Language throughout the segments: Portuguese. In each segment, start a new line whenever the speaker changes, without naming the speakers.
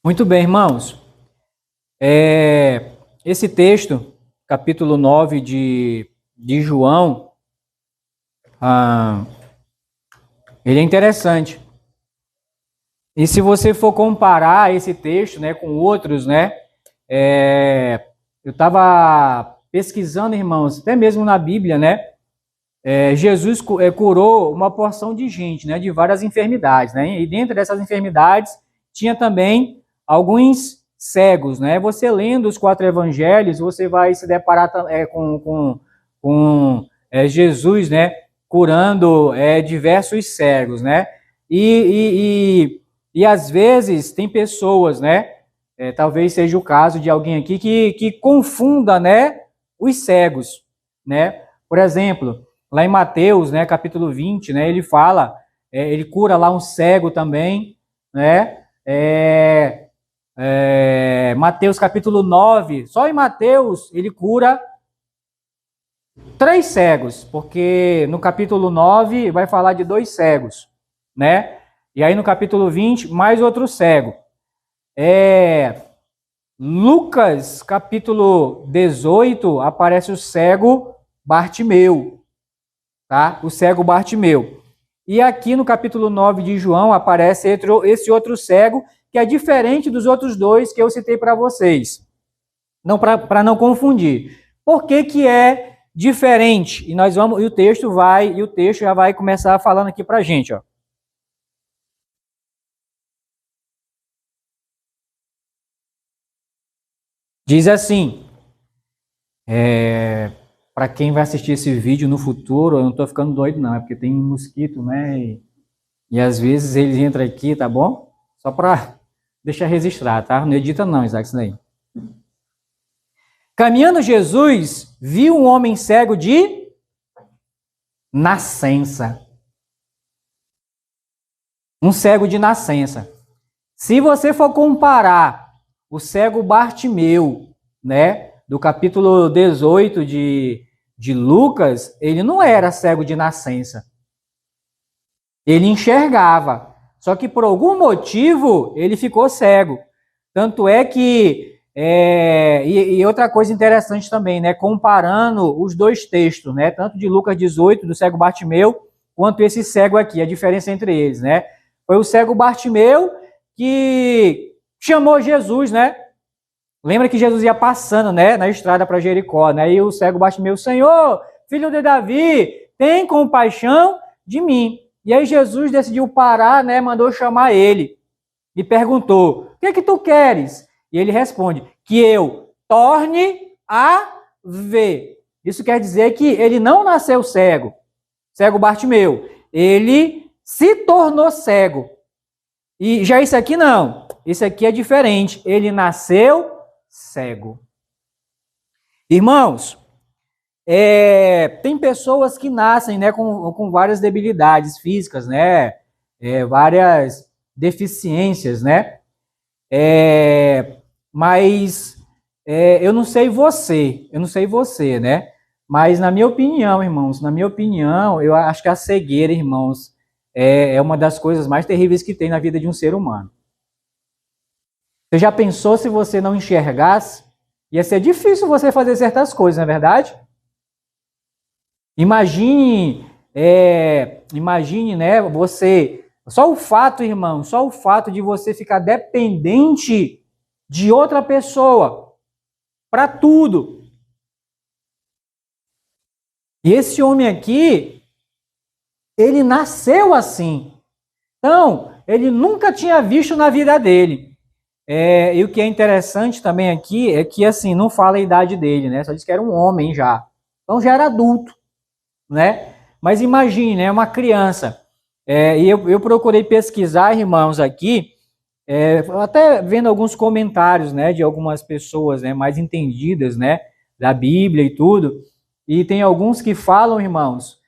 Muito bem, irmãos. Esse texto, capítulo 9 de João, ele é interessante. E se você for comparar esse texto, né, com outros, né, eu estava pesquisando, irmãos, até mesmo na Bíblia, né, Jesus curou uma porção de gente, né, de várias enfermidades, né, e dentro dessas enfermidades tinha também alguns cegos, né. Você lendo os 4 evangelhos, você vai se deparar com Jesus, né, curando diversos cegos, né. E às vezes tem pessoas, né, talvez seja o caso de alguém aqui que confunda, né, os cegos, né. Por exemplo, lá em Mateus, né, capítulo 20, né, ele fala, ele cura lá um cego também, né, Mateus capítulo 9, só em Mateus ele cura 3 cegos, porque no capítulo 9 vai falar de 2 cegos, né, e aí no capítulo 20, mais outro cego. Lucas capítulo 18, aparece o cego Bartimeu, tá? O cego Bartimeu. E aqui no capítulo 9 de João aparece esse outro cego, que é diferente dos outros dois que eu citei para vocês. Não, para não confundir. Por que que é diferente? E o texto já vai começar falando aqui pra gente, ó. Diz assim, para quem vai assistir esse vídeo no futuro, eu não tô ficando doido não, é porque tem um mosquito, né? E às vezes eles entram aqui, tá bom? Só para deixar registrado, tá? Não edita não, Isaac, isso daí. Caminhando Jesus, viu um homem cego de nascença. Um cego de nascença. Se você for comparar o cego Bartimeu, né, do capítulo 18 de Lucas, ele não era cego de nascença. Ele enxergava, só que por algum motivo ele ficou cego. Tanto é que, e outra coisa interessante também, né, comparando os dois textos, né, tanto de Lucas 18, do cego Bartimeu, quanto esse cego aqui, a diferença entre eles, né. Foi o cego Bartimeu que chamou Jesus, né. Lembra que Jesus ia passando, né, na estrada para Jericó, né, e o cego Bartimeu, Senhor, filho de Davi, tem compaixão de mim. E aí Jesus decidiu parar, né, mandou chamar ele e perguntou, o que é que tu queres? E ele responde, que eu torne a ver. Isso quer dizer que ele não nasceu cego, cego Bartimeu, ele se tornou cego. E já isso aqui não, isso aqui é diferente, ele nasceu cego. Irmãos, tem pessoas que nascem, né, com várias debilidades físicas, né, várias deficiências, né, mas eu não sei você, né, mas na minha opinião, irmãos, eu acho que a cegueira, irmãos, é uma das coisas mais terríveis que tem na vida de um ser humano. Você já pensou se você não enxergasse? Ia ser difícil você fazer certas coisas, não é verdade? Imagine, né, você, só o fato, irmão, só o fato de você ficar dependente de outra pessoa para tudo. E esse homem aqui, ele nasceu assim. Então, ele nunca tinha visto na vida dele. E o que é interessante também aqui é que, assim, não fala a idade dele, né? Só diz que era um homem já. Então já era adulto, né? Mas imagine, né? Uma criança. E eu procurei pesquisar, irmãos, aqui, até vendo alguns comentários, né? De algumas pessoas, né? Mais entendidas, né? Da Bíblia e tudo. E tem alguns que falam, irmãos,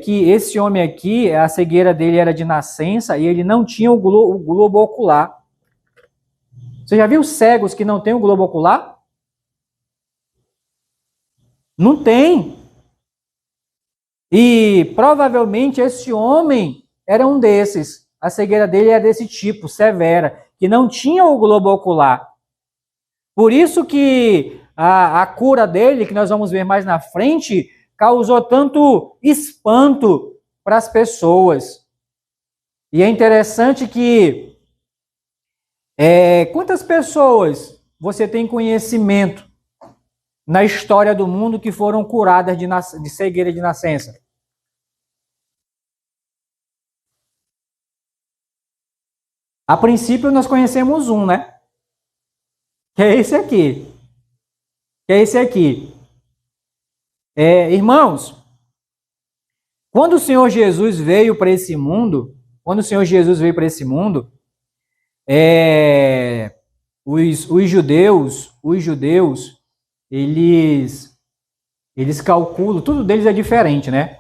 que esse homem aqui, a cegueira dele era de nascença e ele não tinha o globo ocular. Você já viu cegos que não têm o globo ocular? Não tem. E provavelmente esse homem era um desses. A cegueira dele é desse tipo, severa. que não tinham o globo ocular. Por isso que a cura dele, que nós vamos ver mais na frente, causou tanto espanto para as pessoas. E é interessante que quantas pessoas você tem conhecimento na história do mundo que foram curadas de cegueira de nascença? A princípio nós conhecemos um, né? Que é esse aqui. Que é esse aqui. Irmãos, quando o Senhor Jesus veio para esse mundo, os judeus, eles calculam, tudo deles é diferente, né?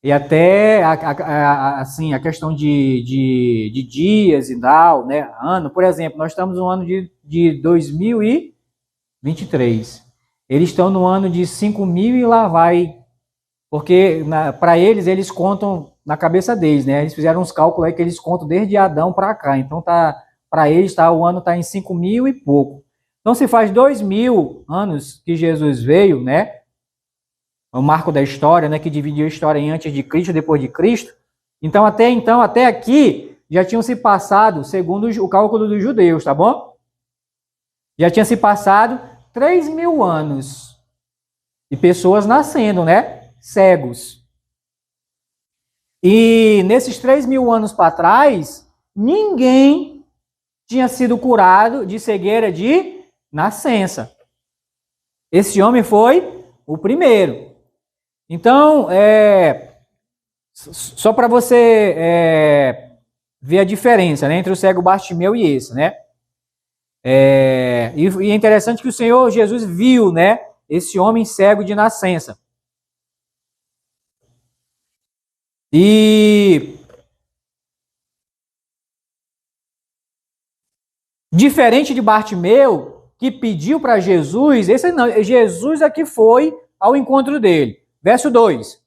E até assim, a questão de dias e tal, né? Ano, por exemplo, nós estamos no ano de 2023. Eles estão no ano de 5.000 e lá vai. Porque para eles contam na cabeça deles, né? Eles fizeram uns cálculos aí que eles contam desde Adão para cá. Então para eles o ano está em 5.000 e pouco. Então se faz 2.000 anos que Jesus veio, né? O marco da história, né? Que dividiu a história em antes de Cristo e depois de Cristo. Então até aqui já tinham se passado, segundo o cálculo dos judeus, tá bom? Já tinha se passado 3.000 anos e pessoas nascendo, né? Cegos. E nesses 3.000 anos para trás, ninguém tinha sido curado de cegueira de nascença. Esse homem foi o primeiro. Então, só para você ver a diferença, né, entre o cego Bartimeu e esse, né? E é interessante que o Senhor Jesus viu, né, esse homem cego de nascença. E diferente de Bartimeu, que pediu para Jesus, esse não, Jesus aqui foi ao encontro dele. Verso 2.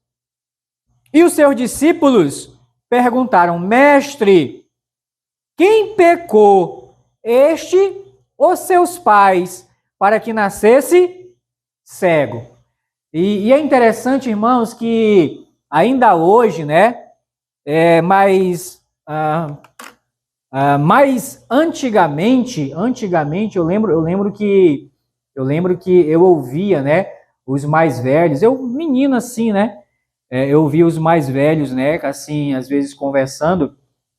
E os seus discípulos perguntaram: Mestre, quem pecou, este ou seus pais, para que nascesse cego? E é interessante, irmãos, que ainda hoje, né, mas antigamente eu lembro que eu ouvia, né, os mais velhos, menino assim, né, eu ouvia os mais velhos, né, assim, às vezes conversando,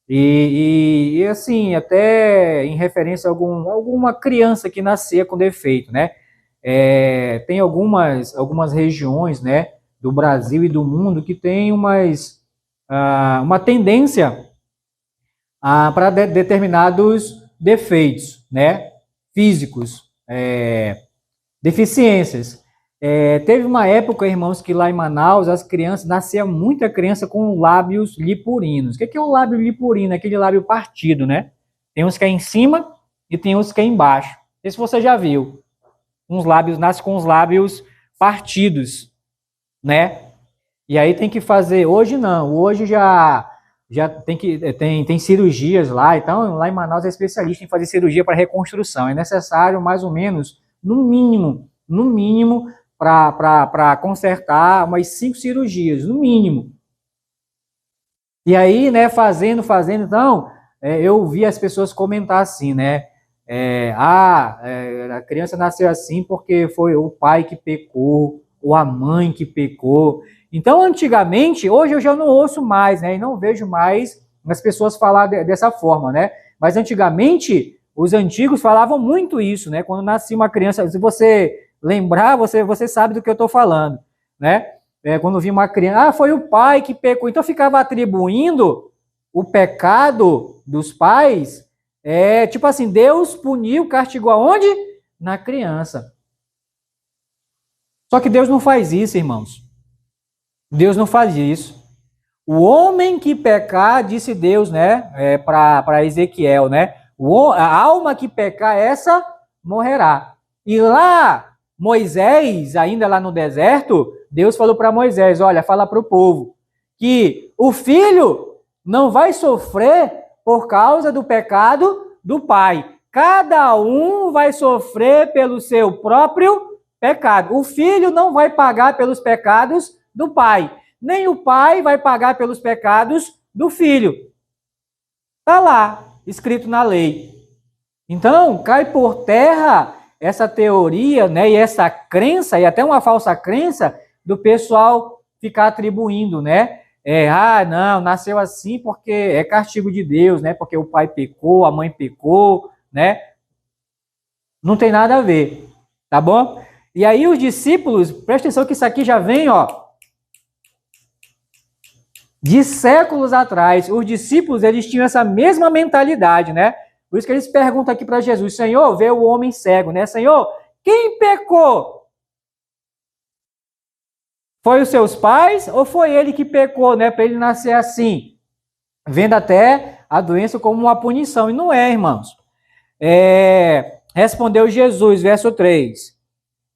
e assim, até em referência a alguma criança que nascia com defeito, né, tem algumas regiões, né, do Brasil e do mundo que tem uma tendência para determinados defeitos, né, físicos, deficiências. Teve uma época, irmãos, que lá em Manaus nascia muita criança com lábios lipurinos. O que é um lábio lipurino? É aquele lábio partido, né? Tem uns que é em cima e tem uns que é embaixo. Não sei se você já viu. Nasce com os lábios partidos, né? E aí tem que fazer. Hoje não. Hoje já tem cirurgias lá. Então, lá em Manaus é especialista em fazer cirurgia para reconstrução. É necessário mais ou menos, no mínimo, para consertar umas 5 cirurgias, no mínimo. E aí, né, fazendo, então, eu vi as pessoas comentar assim, né, a criança nasceu assim porque foi o pai que pecou, ou a mãe que pecou. Então, antigamente, hoje eu já não ouço mais, né, e não vejo mais as pessoas falar dessa forma, né, mas antigamente, os antigos falavam muito isso, né, quando nascia uma criança, se você lembrar, você sabe do que eu estou falando, né? Quando vi uma criança, foi o pai que pecou, então ficava atribuindo o pecado dos pais, tipo assim, Deus puniu, castigou aonde? Na criança. Só que Deus não faz isso, irmãos. Deus não faz isso. O homem que pecar, disse Deus, né, para Ezequiel, né? A alma que pecar, essa morrerá. E lá Moisés, ainda lá no deserto, Deus falou para Moisés, olha, fala para o povo que o filho não vai sofrer por causa do pecado do Pai. Cada um vai sofrer pelo seu próprio pecado. O filho não vai pagar pelos pecados do pai, nem o pai vai pagar pelos pecados do filho. Está lá, escrito na lei. Então, cai por terra essa teoria, né, e essa crença, e até uma falsa crença, do pessoal ficar atribuindo, né? Não, nasceu assim porque é castigo de Deus, né? Porque o pai pecou, a mãe pecou, né? Não tem nada a ver, tá bom? E aí os discípulos, presta atenção que isso aqui já vem, ó, de séculos atrás. Os discípulos, eles tinham essa mesma mentalidade, né? Por isso que eles perguntam aqui para Jesus, Senhor, vê o homem cego, né? Senhor, quem pecou? Foi os seus pais ou foi ele que pecou, né? Para ele nascer assim, vendo até a doença como uma punição. E não é, irmãos. Respondeu Jesus, verso 3.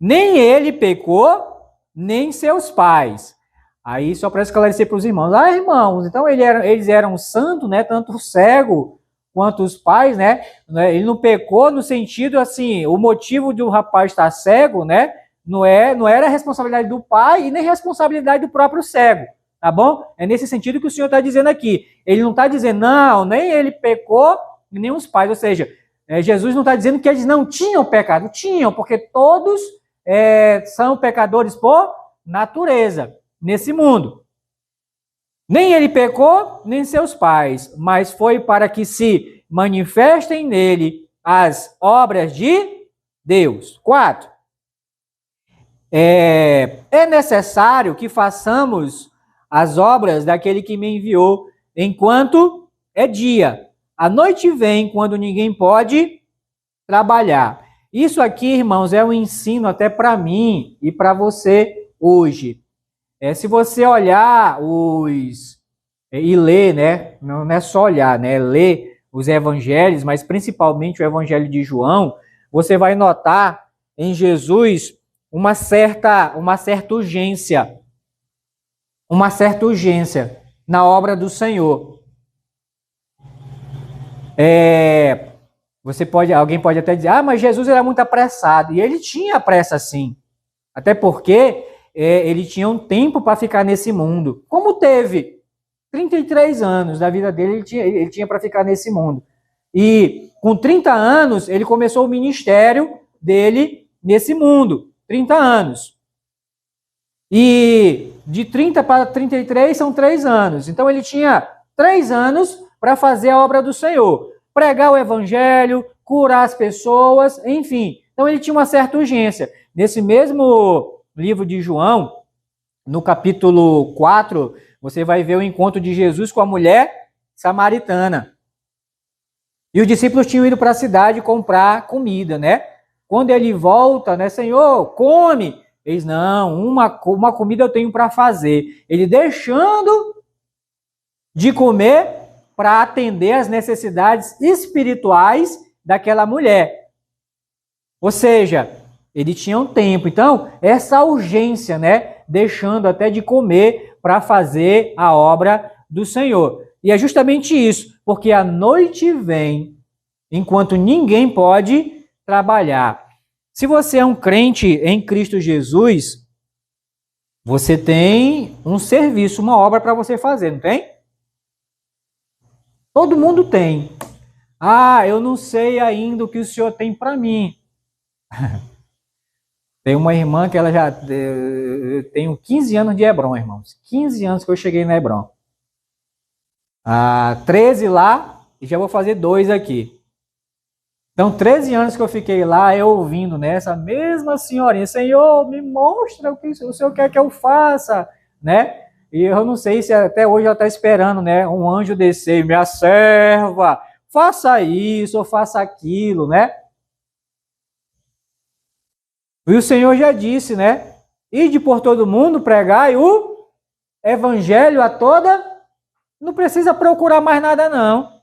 Nem ele pecou, nem seus pais. Aí só para esclarecer para os irmãos. Irmãos, então eles eram santos, né? Tanto o cego quanto os pais, né? Ele não pecou no sentido assim, o motivo de o rapaz estar cego, né? Não era a responsabilidade do pai e nem responsabilidade do próprio cego, tá bom? É nesse sentido que o Senhor está dizendo aqui. Ele não está dizendo, não, nem ele pecou, nem os pais. Ou seja, Jesus não está dizendo que eles não tinham pecado. Tinham, porque todos são pecadores por natureza nesse mundo. Nem ele pecou, nem seus pais, mas foi para que se manifestem nele as obras de Deus. 4. É necessário que façamos as obras daquele que me enviou enquanto é dia. A noite vem quando ninguém pode trabalhar. Isso aqui, irmãos, é um ensino até para mim e para você hoje. Se você olhar e ler, né? Não é só olhar, né? Ler os evangelhos, mas principalmente o evangelho de João, você vai notar em Jesus uma certa urgência na obra do Senhor. Alguém pode até dizer, mas Jesus era muito apressado, e ele tinha pressa sim, até porque ele tinha um tempo para ficar nesse mundo, como teve 33 anos da vida dele, ele tinha para ficar nesse mundo, e com 30 anos ele começou o ministério dele nesse mundo. 30 anos. E de 30 para 33 são 3 anos. Então ele tinha 3 anos para fazer a obra do Senhor. Pregar o evangelho, curar as pessoas, enfim. Então ele tinha uma certa urgência. Nesse mesmo livro de João, no capítulo 4, você vai ver o encontro de Jesus com a mulher samaritana. E os discípulos tinham ido para a cidade comprar comida, né? Quando ele volta, né, Senhor, come. Eles, não, uma comida eu tenho para fazer. Ele deixando de comer para atender as necessidades espirituais daquela mulher. Ou seja, ele tinha um tempo. Então, essa urgência, né, deixando até de comer para fazer a obra do Senhor. E é justamente isso, porque a noite vem enquanto ninguém pode trabalhar. Se você é um crente em Cristo Jesus, você tem um serviço, uma obra para você fazer, não tem? Todo mundo tem. Eu não sei ainda o que o Senhor tem para mim. Tem uma irmã que ela já... Eu tenho 15 anos de Hebron, irmãos. 15 anos que eu cheguei na Hebron. 13 lá e já vou fazer 2 aqui. Então, 13 anos que eu fiquei lá, eu ouvindo, né, essa mesma senhorinha, Senhor, me mostra o que o Senhor quer que eu faça, né? E eu não sei se até hoje ela está esperando, né, um anjo descer, minha serva, faça isso ou faça aquilo, né? E o Senhor já disse, né, ide por todo mundo, pregai o evangelho a toda, não precisa procurar mais nada não.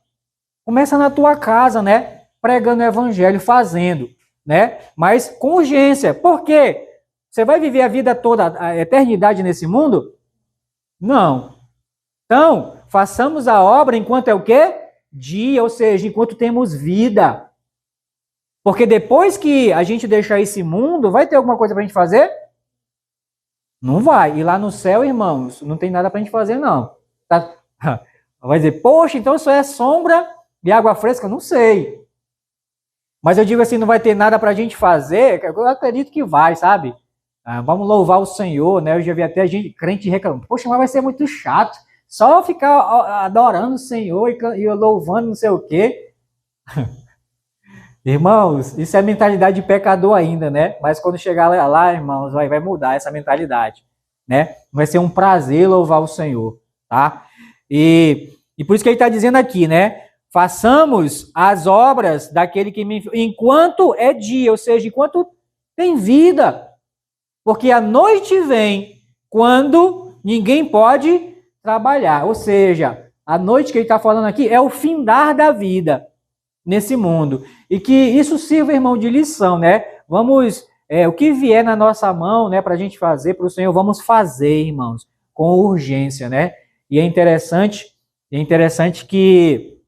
Começa na tua casa, né? Pregando o evangelho, fazendo, né? Mas com urgência. Por quê? Você vai viver a vida toda, a eternidade nesse mundo? Não. Então, façamos a obra enquanto é o quê? dia, ou seja, enquanto temos vida. Porque depois que a gente deixar esse mundo, vai ter alguma coisa para a gente fazer? Não vai. E lá no céu, irmãos, não tem nada para a gente fazer, não. Tá? Vai dizer, poxa, então isso é sombra e água fresca? Não sei. Mas eu digo assim, não vai ter nada para a gente fazer? Eu acredito que vai, sabe? Vamos louvar o Senhor, né? Eu já vi até gente, crente reclamando. Poxa, mas vai ser muito chato. Só ficar adorando o Senhor e louvando não sei o quê. Irmãos, isso é mentalidade de pecador ainda, né? Mas quando chegar lá, irmãos, vai mudar essa mentalidade, né? Vai ser um prazer louvar o Senhor, tá? E por isso que ele está dizendo aqui, né? Façamos as obras daquele que me enviou, enquanto é dia, ou seja, enquanto tem vida. Porque a noite vem quando ninguém pode trabalhar. Ou seja, a noite que ele está falando aqui é o findar da vida nesse mundo. E que isso sirva, irmão, de lição, né? Vamos, o que vier na nossa mão, né, para a gente fazer para o Senhor, vamos fazer, irmãos, com urgência, né? E é interessante que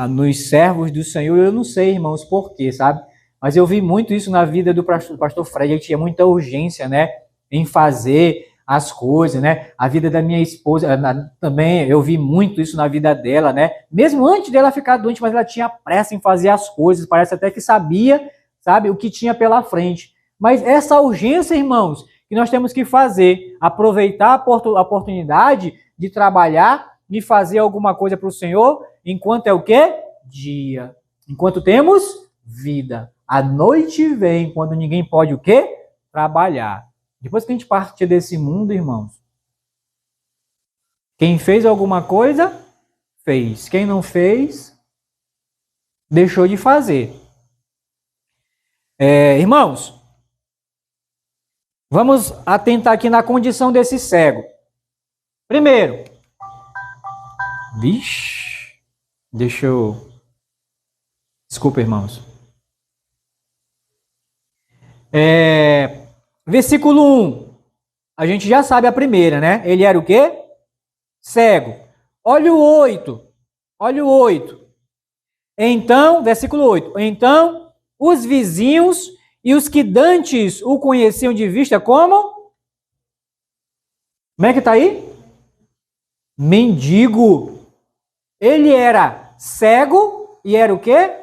nos servos do Senhor, eu não sei, irmãos, por quê, sabe? Mas eu vi muito isso na vida do pastor Fred, ele tinha muita urgência, né, em fazer as coisas, né? A vida da minha esposa, também eu vi muito isso na vida dela, né? Mesmo antes dela ficar doente, mas ela tinha pressa em fazer as coisas, parece até que sabia, sabe, o que tinha pela frente. Mas essa urgência, irmãos, que nós temos que fazer, aproveitar a oportunidade de trabalhar e fazer alguma coisa para o Senhor, enquanto é o quê? Dia. Enquanto temos vida. A noite vem, quando ninguém pode o quê? Trabalhar. Depois que a gente partir desse mundo, irmãos, quem fez alguma coisa, fez. Quem não fez, deixou de fazer. Irmãos, vamos atentar aqui na condição desse cego. Primeiro, deixa eu... Desculpa, irmãos. Versículo 1. A gente já sabe a primeira, né? Ele era o quê? Cego. Olha o 8. Olha o 8. Então, versículo 8. Então, os vizinhos e os que dantes o conheciam de vista como? Como é que tá aí? Mendigo. Ele era cego e era o quê?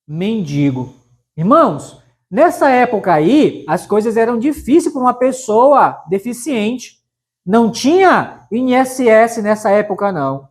Mendigo. Irmãos, nessa época aí, as coisas eram difíceis para uma pessoa deficiente. Não tinha INSS nessa época, não.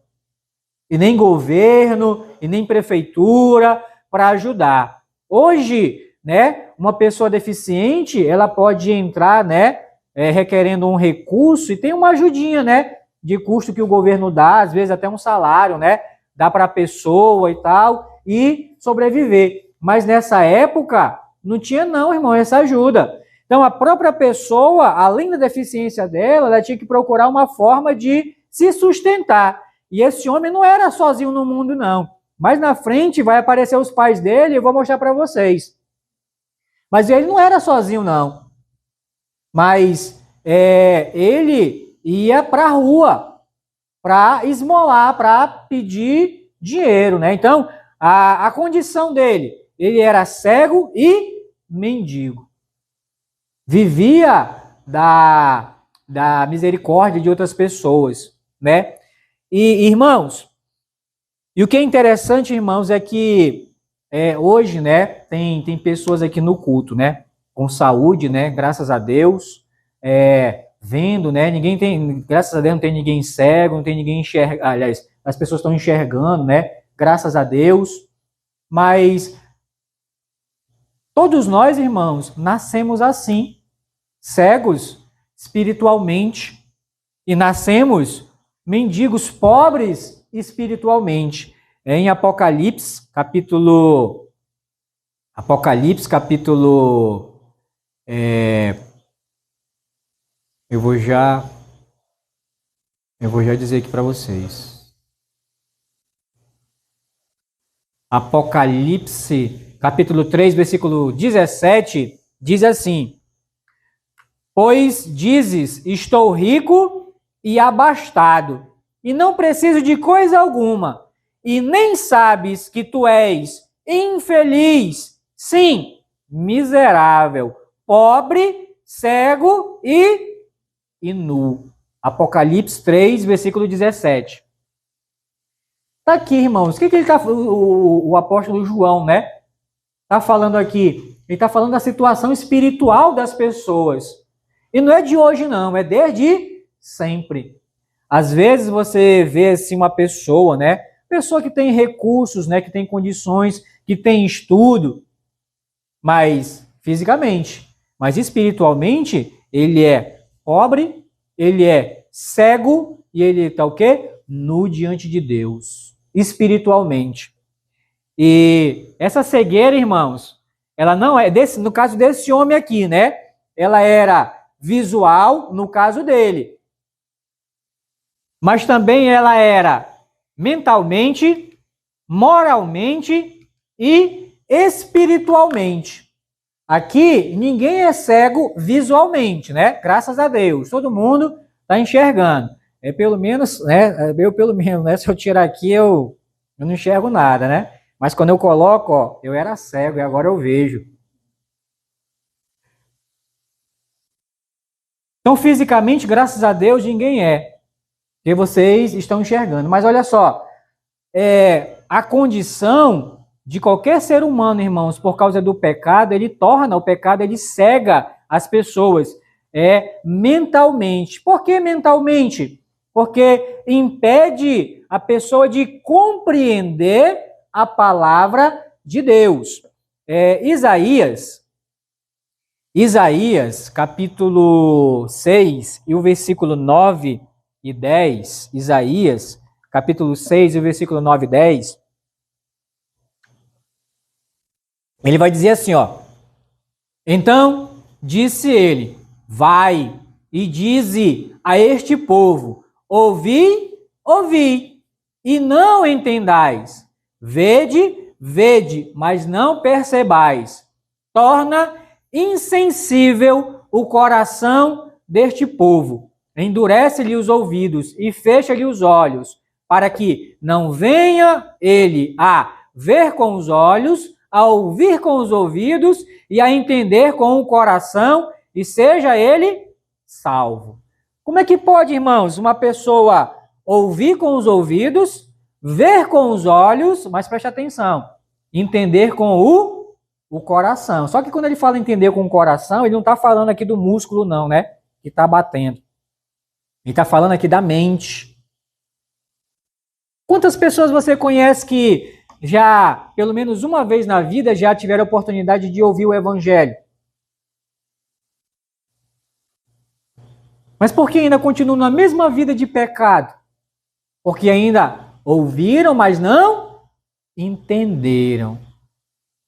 E nem governo, e nem prefeitura para ajudar. Hoje, né, uma pessoa deficiente, ela pode entrar, né, requerendo um recurso e tem uma ajudinha, né, de custo que o governo dá, às vezes até um salário, né, dá para a pessoa e tal, e sobreviver. Mas nessa época, não tinha não, irmão, essa ajuda. Então, a própria pessoa, além da deficiência dela, ela tinha que procurar uma forma de se sustentar. E esse homem não era sozinho no mundo, não. Mas na frente vai aparecer os pais dele, eu vou mostrar para vocês. Mas ele não era sozinho, não. Mas ele ia para a rua para esmolar, para pedir dinheiro, né? Então, a condição dele, ele era cego e mendigo. Vivia da misericórdia de outras pessoas, né? E, irmãos, e o que é interessante, irmãos, é que hoje, né, tem pessoas aqui no culto, né, com saúde, né, graças a Deus, vendo, né, graças a Deus não tem ninguém cego, não tem ninguém enxergando, aliás, as pessoas estão enxergando, né, graças a Deus, mas todos nós, irmãos, nascemos assim, cegos espiritualmente, e nascemos mendigos, pobres espiritualmente. Em Apocalipse, capítulo eu vou já dizer aqui para vocês. Apocalipse, capítulo 3, versículo 17, diz assim: pois dizes, estou rico e abastado, e não preciso de coisa alguma, e nem sabes que tu és infeliz, sim, miserável, pobre, cego e nu. Apocalipse 3, versículo 17. Tá aqui, irmãos. O que ele tá, o apóstolo João, né? Tá falando aqui. Ele tá falando da situação espiritual das pessoas. E não é de hoje, não. É desde sempre. Às vezes você vê assim uma pessoa, né? Pessoa que tem recursos, né? Que tem condições, que tem estudo, mas fisicamente, mas espiritualmente, ele é pobre, ele é cego e ele está o quê? Nu diante de Deus, espiritualmente. E essa cegueira, irmãos, ela não é desse, no caso desse homem aqui, né? Ela era visual no caso dele, mas também ela era mentalmente, moralmente e espiritualmente. Aqui ninguém é cego visualmente, né? Graças a Deus, todo mundo está enxergando. É pelo menos, né? Eu pelo menos, né? Se eu tirar aqui eu não enxergo nada, né? Mas quando eu coloco, ó, eu era cego e agora eu vejo. Então, fisicamente, graças a Deus, ninguém é, porque vocês estão enxergando. Mas olha só, a condição de qualquer ser humano, irmãos, por causa do pecado, ele torna o pecado, ele cega as pessoas mentalmente. Por que mentalmente? Porque impede a pessoa de compreender a palavra de Deus. Isaías, capítulo 6, e o versículo 9 e 10, Isaías, capítulo 6, e o versículo 9 e 10, ele vai dizer assim, ó: então disse ele, vai e dize a este povo, ouvi, ouvi, e não entendais, vede, vede, mas não percebais, torna insensível o coração deste povo, endurece-lhe os ouvidos e fecha-lhe os olhos, para que não venha ele a ver com os olhos, a ouvir com os ouvidos e a entender com o coração e seja ele salvo. Como é que pode, irmãos, uma pessoa ouvir com os ouvidos, ver com os olhos, mas preste atenção, entender com o coração. Só que quando ele fala entender com o coração, ele não está falando aqui do músculo, não, né? Que está batendo. Ele está falando aqui da mente. Quantas pessoas você conhece que já, pelo menos uma vez na vida, já tiveram a oportunidade de ouvir o evangelho? Mas por que ainda continuam na mesma vida de pecado? Porque ainda ouviram, mas não entenderam.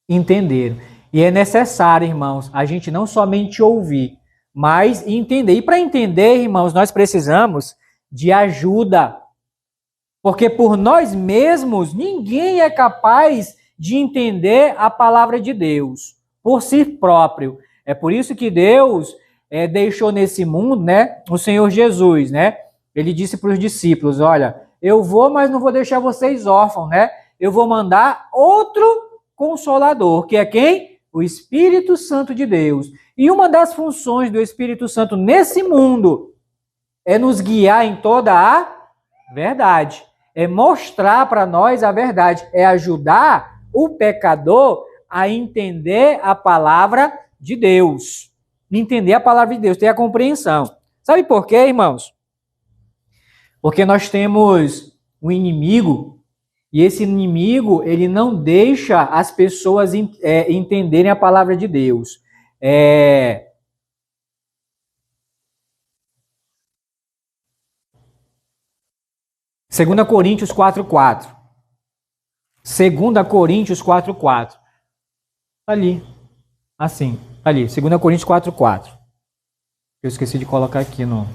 Entenderam. E é necessário, irmãos, a gente não somente ouvir, mas entender. E para entender, irmãos, nós precisamos de ajuda. Porque por nós mesmos, ninguém é capaz de entender a palavra de Deus por si próprio. É por isso que Deus deixou nesse mundo, né, o Senhor Jesus, né? Ele disse para os discípulos, olha, eu vou, mas não vou deixar vocês órfãos, né? Eu vou mandar outro Consolador, que é quem? O Espírito Santo de Deus. E uma das funções do Espírito Santo nesse mundo é nos guiar em toda a verdade. É mostrar para nós a verdade. É ajudar o pecador a entender a palavra de Deus. Entender a palavra de Deus, ter a compreensão. Sabe por quê, irmãos? Porque nós temos um inimigo. E esse inimigo, ele não deixa as pessoas entenderem a palavra de Deus. 2 Coríntios 4:4. 2 Coríntios 4:4. Ali. Assim. Ali. 2 Coríntios 4:4. Eu esqueci de colocar aqui no...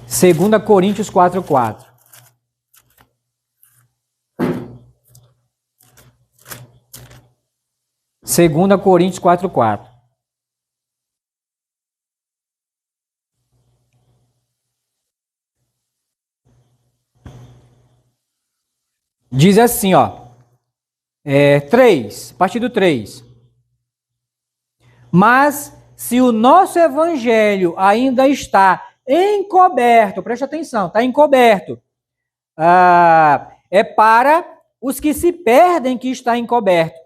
2 Coríntios 4:4. 2 Coríntios 4:4. Diz assim, ó, 3, a partir do 3. Mas se o nosso evangelho ainda está encoberto, preste atenção, está encoberto, é para os que se perdem que está encoberto,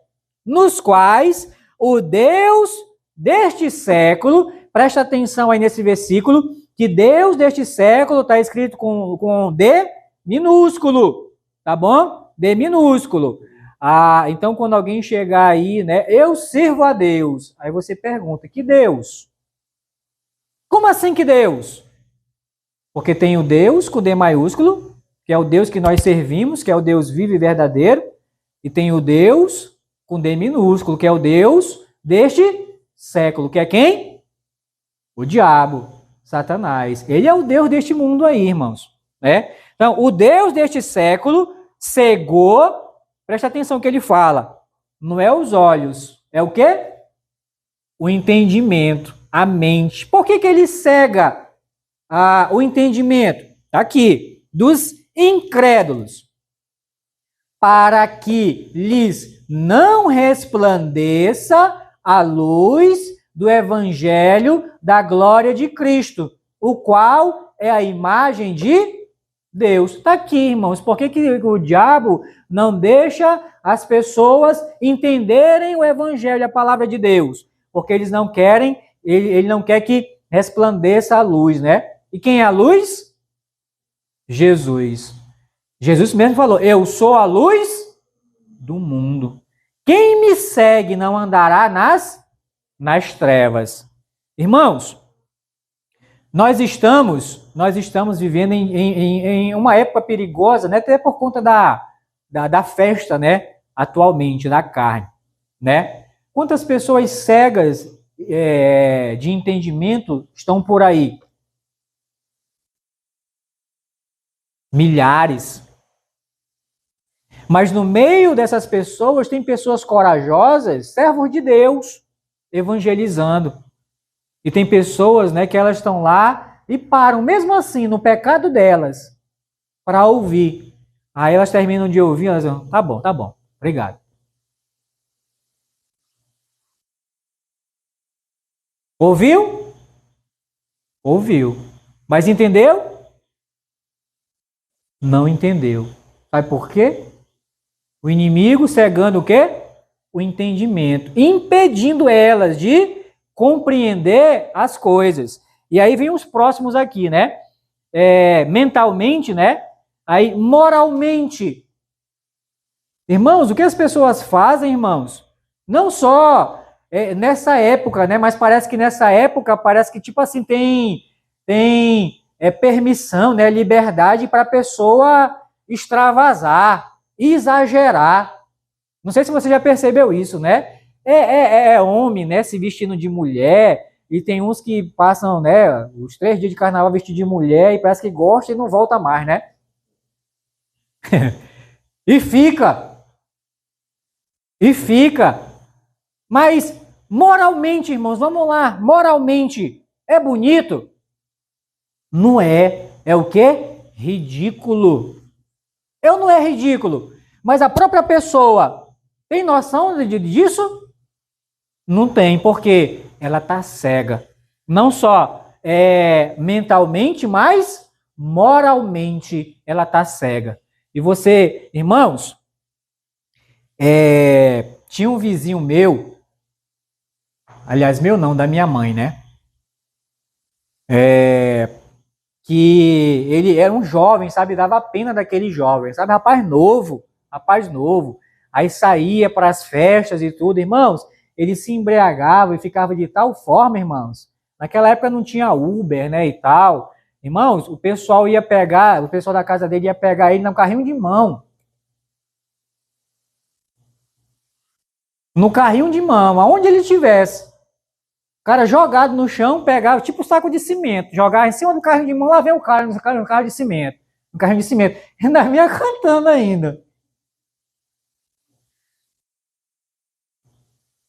nos quais o Deus deste século, presta atenção aí nesse versículo, que Deus deste século está escrito com D minúsculo, tá bom? D minúsculo. Então quando alguém chegar aí, né, eu sirvo a Deus, aí você pergunta, que Deus? Como assim que Deus? Porque tem o Deus com D maiúsculo, que é o Deus que nós servimos, que é o Deus vivo e verdadeiro, e tem o Deus com D minúsculo, que é o Deus deste século, que é quem? O diabo, Satanás. Ele é o Deus deste mundo aí, irmãos. Né? Então, o Deus deste século cegou, presta atenção no que ele fala, não é os olhos, é o quê? O entendimento, a mente. Por que ele cega o entendimento? Está aqui, dos incrédulos, para que lhes não resplandeça a luz do evangelho da glória de Cristo, o qual é a imagem de Deus. Está aqui, irmãos. Por que o diabo não deixa as pessoas entenderem o evangelho, a palavra de Deus? Porque eles não querem, ele não quer que resplandeça a luz, né? E quem é a luz? Jesus. Jesus mesmo falou, eu sou a luz do mundo. Quem me segue não andará nas trevas. Irmãos, nós estamos vivendo em uma época perigosa, né? Até por conta da festa, né? Atualmente, da carne, né? Quantas pessoas cegas de entendimento estão por aí? Milhares. Mas no meio dessas pessoas, tem pessoas corajosas, servos de Deus, evangelizando. E tem pessoas, né, que elas estão lá e param, mesmo assim, no pecado delas, para ouvir. Aí elas terminam de ouvir, elas dizem, tá bom, obrigado. Ouviu? Ouviu. Mas entendeu? Não entendeu. Sabe por quê? O inimigo cegando o quê? O entendimento, impedindo elas de compreender as coisas. E aí vem os próximos aqui, né? Mentalmente, né? Aí, moralmente. Irmãos, o que as pessoas fazem, irmãos? Não só nessa época, né? Mas parece que nessa época, parece que, tipo assim, tem permissão, né? Liberdade para a pessoa extravasar, exagerar. Não sei se você já percebeu isso, né? É homem, né? Se vestindo de mulher. E tem uns que passam, né? Os 3 dias de carnaval vestido de mulher e parece que gosta e não volta mais, né? E fica. E fica. Mas moralmente, irmãos, vamos lá. Moralmente, é bonito? Não é. É o quê? Ridículo. Eu não é ridículo. Mas a própria pessoa tem noção disso? Não tem, porque ela está cega. Não só mentalmente, mas moralmente ela está cega. E você, irmãos, tinha um vizinho meu, aliás, meu não, da minha mãe, né? Que ele era um jovem, sabe? Dava pena daquele jovem, sabe? Rapaz novo. Aí saía para as festas e tudo, irmãos. Ele se embriagava e ficava de tal forma, irmãos. Naquela época não tinha Uber, né, e tal. Irmãos, o pessoal da casa dele ia pegar ele no carrinho de mão. No carrinho de mão, aonde ele estivesse. O cara jogado no chão, pegava tipo um saco de cimento, jogava em cima do carrinho de mão, lá vem o cara no carro de cimento. No carrinho de cimento. Ainda vinha cantando ainda.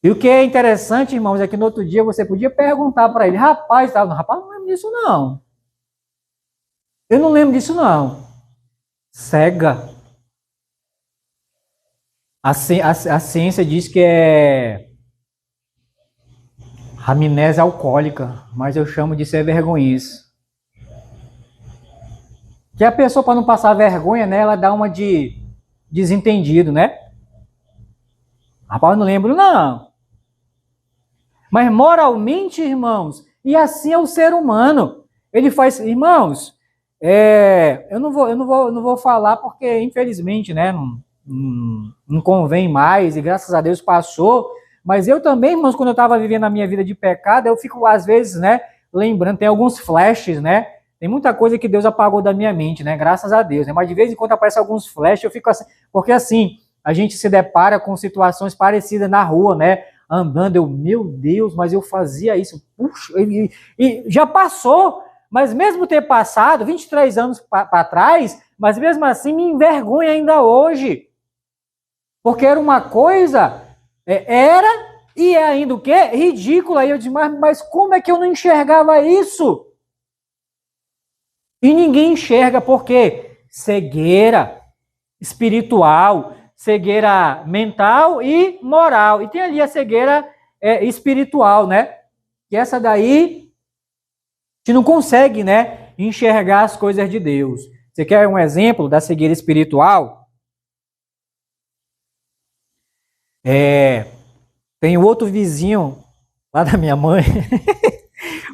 E o que é interessante, irmãos, é que no outro dia você podia perguntar para ele, rapaz, não lembro disso não. Eu não lembro disso não. Cega. A ciência diz que é amnésia alcoólica, mas eu chamo de ser vergonhice. Que a pessoa, para não passar vergonha, né, ela dá uma de desentendido, né? Rapaz, eu não lembro, não. Mas moralmente, irmãos, e assim é o ser humano. Ele faz, irmãos, eu não vou falar porque, infelizmente, né, não convém mais, e graças a Deus passou. Mas eu também, irmãos, quando eu estava vivendo a minha vida de pecado, eu fico, às vezes, né, lembrando, tem alguns flashes, né? Tem muita coisa que Deus apagou da minha mente, né? Graças a Deus, né? Mas de vez em quando aparecem alguns flashes, eu fico assim, porque assim, a gente se depara com situações parecidas na rua, né? Andando, meu Deus, mas eu fazia isso, puxa, e já passou, mas mesmo ter passado 23 anos para trás, mas mesmo assim me envergonha ainda hoje, porque era uma coisa, era e é ainda o quê? Ridícula, e eu disse, mas como é que eu não enxergava isso? E ninguém enxerga, por quê? Cegueira espiritual, cegueira mental e moral. E tem ali a cegueira espiritual, né? Que essa daí, a gente não consegue, né, enxergar as coisas de Deus. Você quer um exemplo da cegueira espiritual? Tem outro vizinho lá da minha mãe.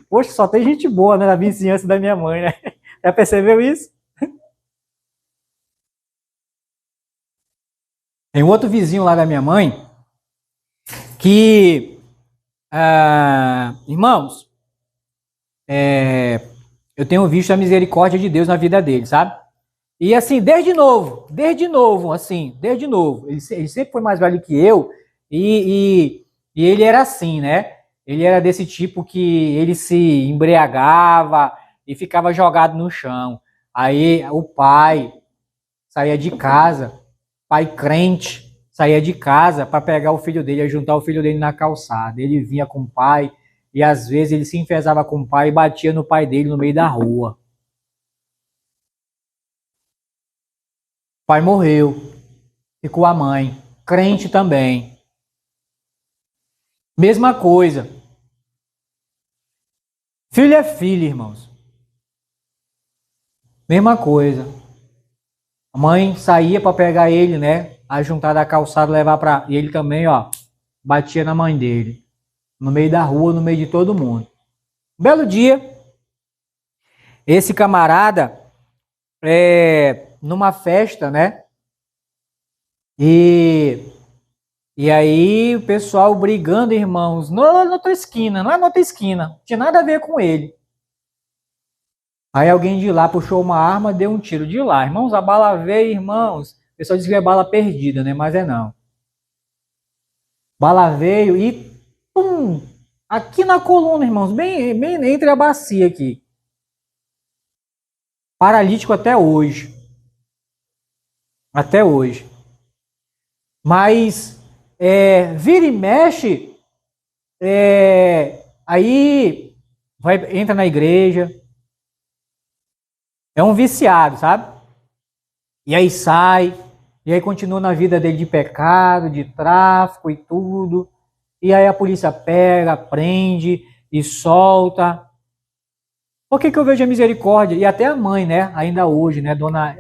Poxa, só tem gente boa, né, na vizinhança da minha mãe, né? Já percebeu isso? Tem outro vizinho lá da minha mãe que, irmãos, eu tenho visto a misericórdia de Deus na vida dele, sabe? E assim, desde novo. Ele sempre foi mais velho que eu e ele era assim, né? Ele era desse tipo que ele se embriagava e ficava jogado no chão. Aí o pai saía de casa, pai crente, saía de casa para pegar o filho dele, juntar o filho dele na calçada. Ele vinha com o pai e às vezes ele se enfesava com o pai e batia no pai dele no meio da rua. O pai morreu, ficou a mãe, crente também. Mesma coisa. Filho é filho, irmãos. Mesma coisa. A mãe saía para pegar ele, né? A juntar da calçada, levar para. E ele também, ó, batia na mãe dele. No meio da rua, no meio de todo mundo. Um belo dia, esse camarada, numa festa, né? E aí o pessoal brigando, irmãos, na outra esquina, não é na outra esquina, não tinha nada a ver com ele. Aí alguém de lá puxou uma arma, deu um tiro de lá. Irmãos, a bala veio, irmãos. O pessoal diz que é bala perdida, né? Mas é não. Bala veio e pum! Aqui na coluna, irmãos, bem entre a bacia aqui. Paralítico até hoje. Até hoje. Mas vira e mexe, aí entra na igreja. É um viciado, sabe? E aí sai, e aí continua na vida dele de pecado, de tráfico e tudo. E aí a polícia pega, prende e solta. Por que eu vejo a misericórdia? E até a mãe, né? Ainda hoje, né? Dona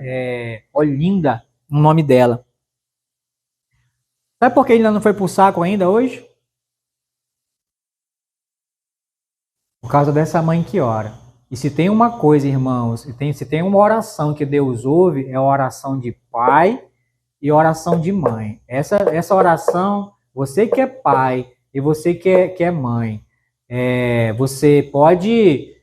Olinda, o nome dela. Sabe por que ele ainda não foi pro saco ainda hoje? Por causa dessa mãe que ora. E se tem uma coisa, irmãos, se tem uma oração que Deus ouve, é a oração de pai e oração de mãe. Essa oração, você que é pai e você que é mãe, você pode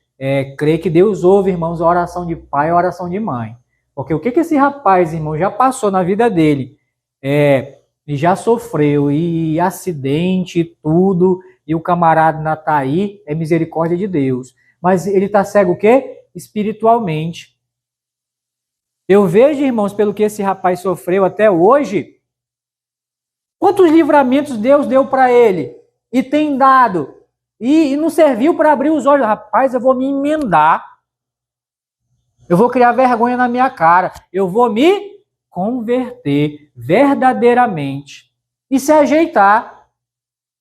crer que Deus ouve, irmãos, a oração de pai e a oração de mãe. Porque o que esse rapaz, irmão, já passou na vida dele, e já sofreu, e acidente, tudo, e o camarada ainda tá aí, é misericórdia de Deus. Mas ele tá cego o quê? Espiritualmente. Eu vejo, irmãos, pelo que esse rapaz sofreu até hoje, quantos livramentos Deus deu para ele e tem dado, e não serviu para abrir os olhos. Rapaz, eu vou me emendar, eu vou criar vergonha na minha cara, eu vou me converter verdadeiramente e se ajeitar.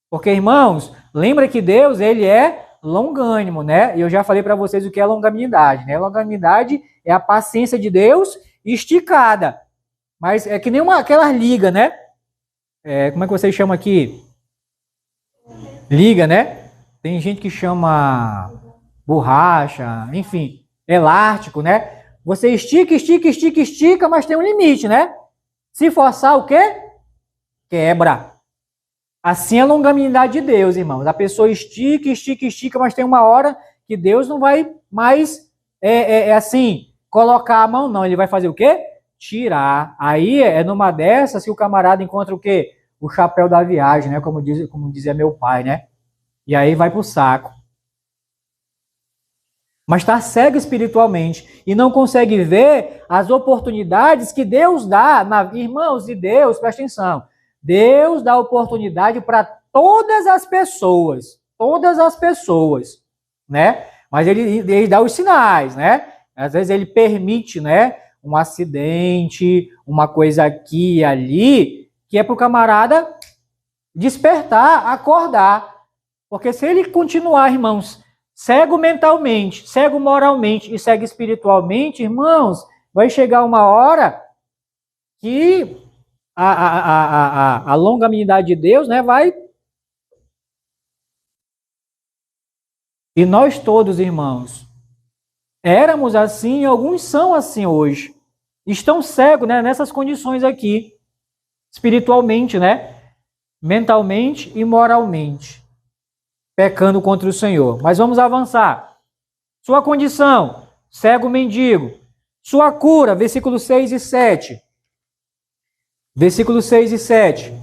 Porque, irmãos, lembra que Deus, ele é longânimo, né? E eu já falei para vocês o que é longanimidade, né? Longanimidade é a paciência de Deus esticada. Mas é que nem aquela liga, né? Como é que vocês chamam aqui? Liga, né? Tem gente que chama borracha, enfim, elástico, né? Você estica, estica, estica, estica, mas tem um limite, né? Se forçar, o quê? Quebra. Assim é a longanimidade de Deus, irmãos. A pessoa estica, estica, estica, mas tem uma hora que Deus não vai mais, assim, colocar a mão, não. Ele vai fazer o quê? Tirar. Aí é numa dessas que o camarada encontra o quê? O chapéu da viagem, né? Como dizia meu pai, né? E aí vai pro saco. Mas está cego espiritualmente e não consegue ver as oportunidades que Deus dá. Irmãos, e Deus, presta atenção, Deus dá oportunidade para todas as pessoas, né? Mas ele dá os sinais, né? Às vezes ele permite, né, um acidente, uma coisa aqui e ali, que é para o camarada despertar, acordar. Porque se ele continuar, irmãos, cego mentalmente, cego moralmente e cego espiritualmente, irmãos, vai chegar uma hora que a longanimidade de Deus, né, vai... E nós todos, irmãos, éramos assim, e alguns são assim hoje. Estão cegos, né, nessas condições aqui, espiritualmente, né, mentalmente e moralmente, pecando contra o Senhor. Mas vamos avançar. Sua condição, cego mendigo. Sua cura, versículos 6 e 7. Versículos 6 e 7.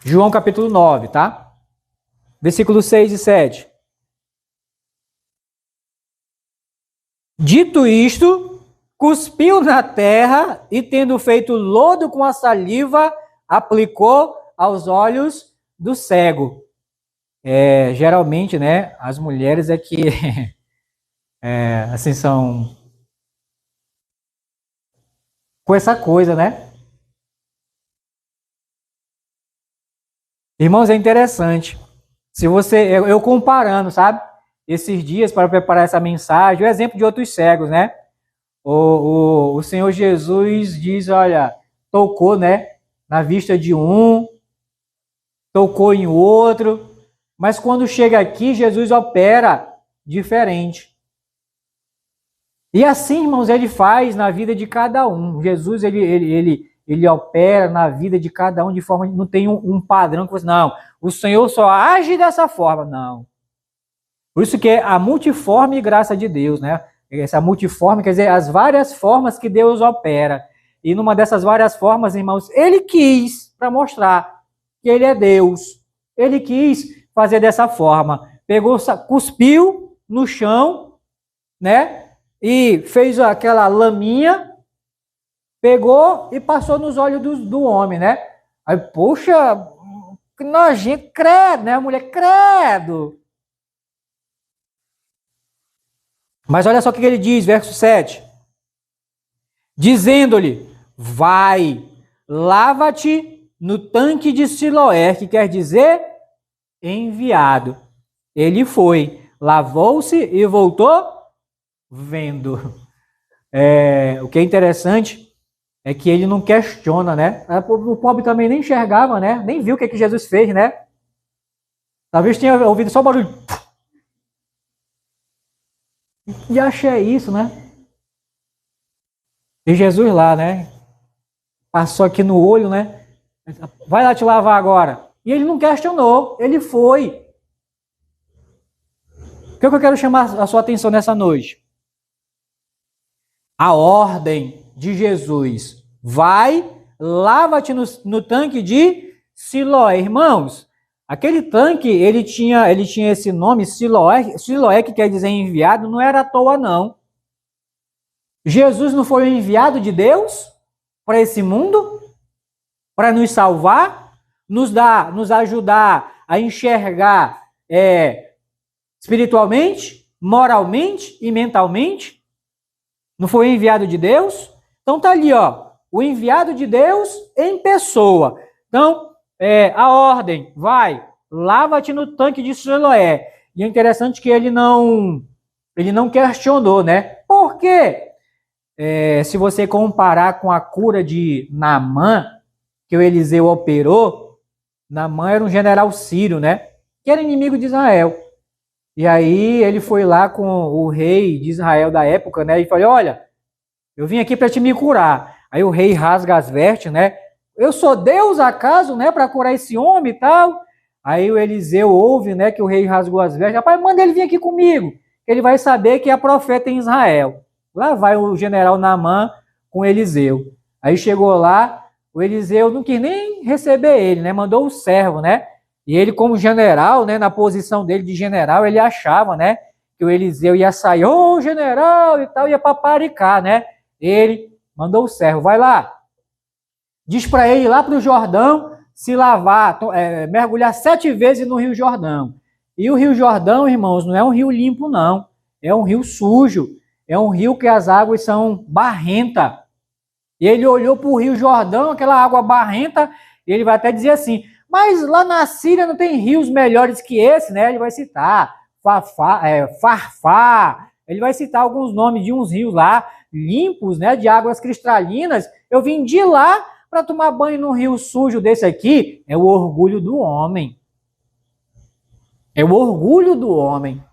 João capítulo 9, tá? Versículos 6 e 7. Dito isto, cuspiu na terra e, tendo feito lodo com a saliva, aplicou aos olhos do cego. Geralmente, né, as mulheres é que assim são com essa coisa, né? Irmãos, é interessante. Se você, eu comparando, sabe? Esses dias para preparar essa mensagem, o exemplo de outros cegos, né? O Senhor Jesus diz, olha, tocou, né? Na vista de um, tocou em outro, mas quando chega aqui, Jesus opera diferente. E assim, irmãos, ele faz na vida de cada um. Jesus, ele opera na vida de cada um de forma, não tem um padrão que você, não, o Senhor só age dessa forma, não. Por isso que é a multiforme graça de Deus, né? Essa multiforme quer dizer as várias formas que Deus opera. E numa dessas várias formas, irmãos, ele quis para mostrar que ele é Deus. Ele quis fazer dessa forma. Pegou, cuspiu no chão, né? E fez aquela laminha, pegou e passou nos olhos do homem, né? Aí, poxa, que nojento, credo, né? A mulher, credo. Mas olha só o que ele diz, verso 7. Dizendo-lhe, vai, lava-te no tanque de Siloé, que quer dizer enviado. Ele foi, lavou-se e voltou vendo. O que é interessante é que ele não questiona, né? O pobre também nem enxergava, né? Nem viu o que Jesus fez, né? Talvez tenha ouvido só o barulho. E achei isso, né? E Jesus lá, né? Passou aqui no olho, né? Vai lá te lavar agora. E ele não questionou, ele foi. O que eu quero chamar a sua atenção nessa noite? A ordem de Jesus. Vai, lava-te no tanque de Siloé. Irmãos, aquele tanque, ele tinha esse nome, Siloé. Siloé, que quer dizer enviado, não era à toa, não. Jesus não foi o enviado de Deus para esse mundo? Para nos salvar? Nos ajudar a enxergar espiritualmente, moralmente e mentalmente? Não foi enviado de Deus? Então tá ali, ó, o enviado de Deus em pessoa. Então, a ordem, vai, lava-te no tanque de Siloé. E é interessante que ele não questionou, né? Por quê? Se você comparar com a cura de Naamã, que o Eliseu operou, Naamã era um general sírio, né? Que era inimigo de Israel. E aí ele foi lá com o rei de Israel da época, né? E falou, olha, eu vim aqui para te me curar. Aí o rei rasga as vestes, né? Eu sou Deus acaso, né? Para curar esse homem e tal. Aí o Eliseu ouve, né? Que o rei rasgou as vestes. Rapaz, manda ele vir aqui comigo. Ele vai saber que é profeta em Israel. Lá vai o general Naamã com Eliseu. Aí chegou lá, o Eliseu não quis nem receber ele, né? Mandou o servo, né? E ele, como general, né? Na posição dele de general, ele achava, né? Que o Eliseu ia sair, ô general e tal, ia paparicar, né? Ele mandou o servo, vai lá. Diz para ele ir lá para o Jordão se lavar, mergulhar 7 vezes no Rio Jordão. E o Rio Jordão, irmãos, não é um rio limpo, não. É um rio sujo. É um rio que as águas são barrentas. E ele olhou para o Rio Jordão, aquela água barrenta, e ele vai até dizer assim, mas lá na Síria não tem rios melhores que esse, né? Ele vai citar Farfá, ele vai citar alguns nomes de uns rios lá, limpos, né? De águas cristalinas. Eu vim de lá para tomar banho num rio sujo desse aqui. É o orgulho do homem. É o orgulho do homem.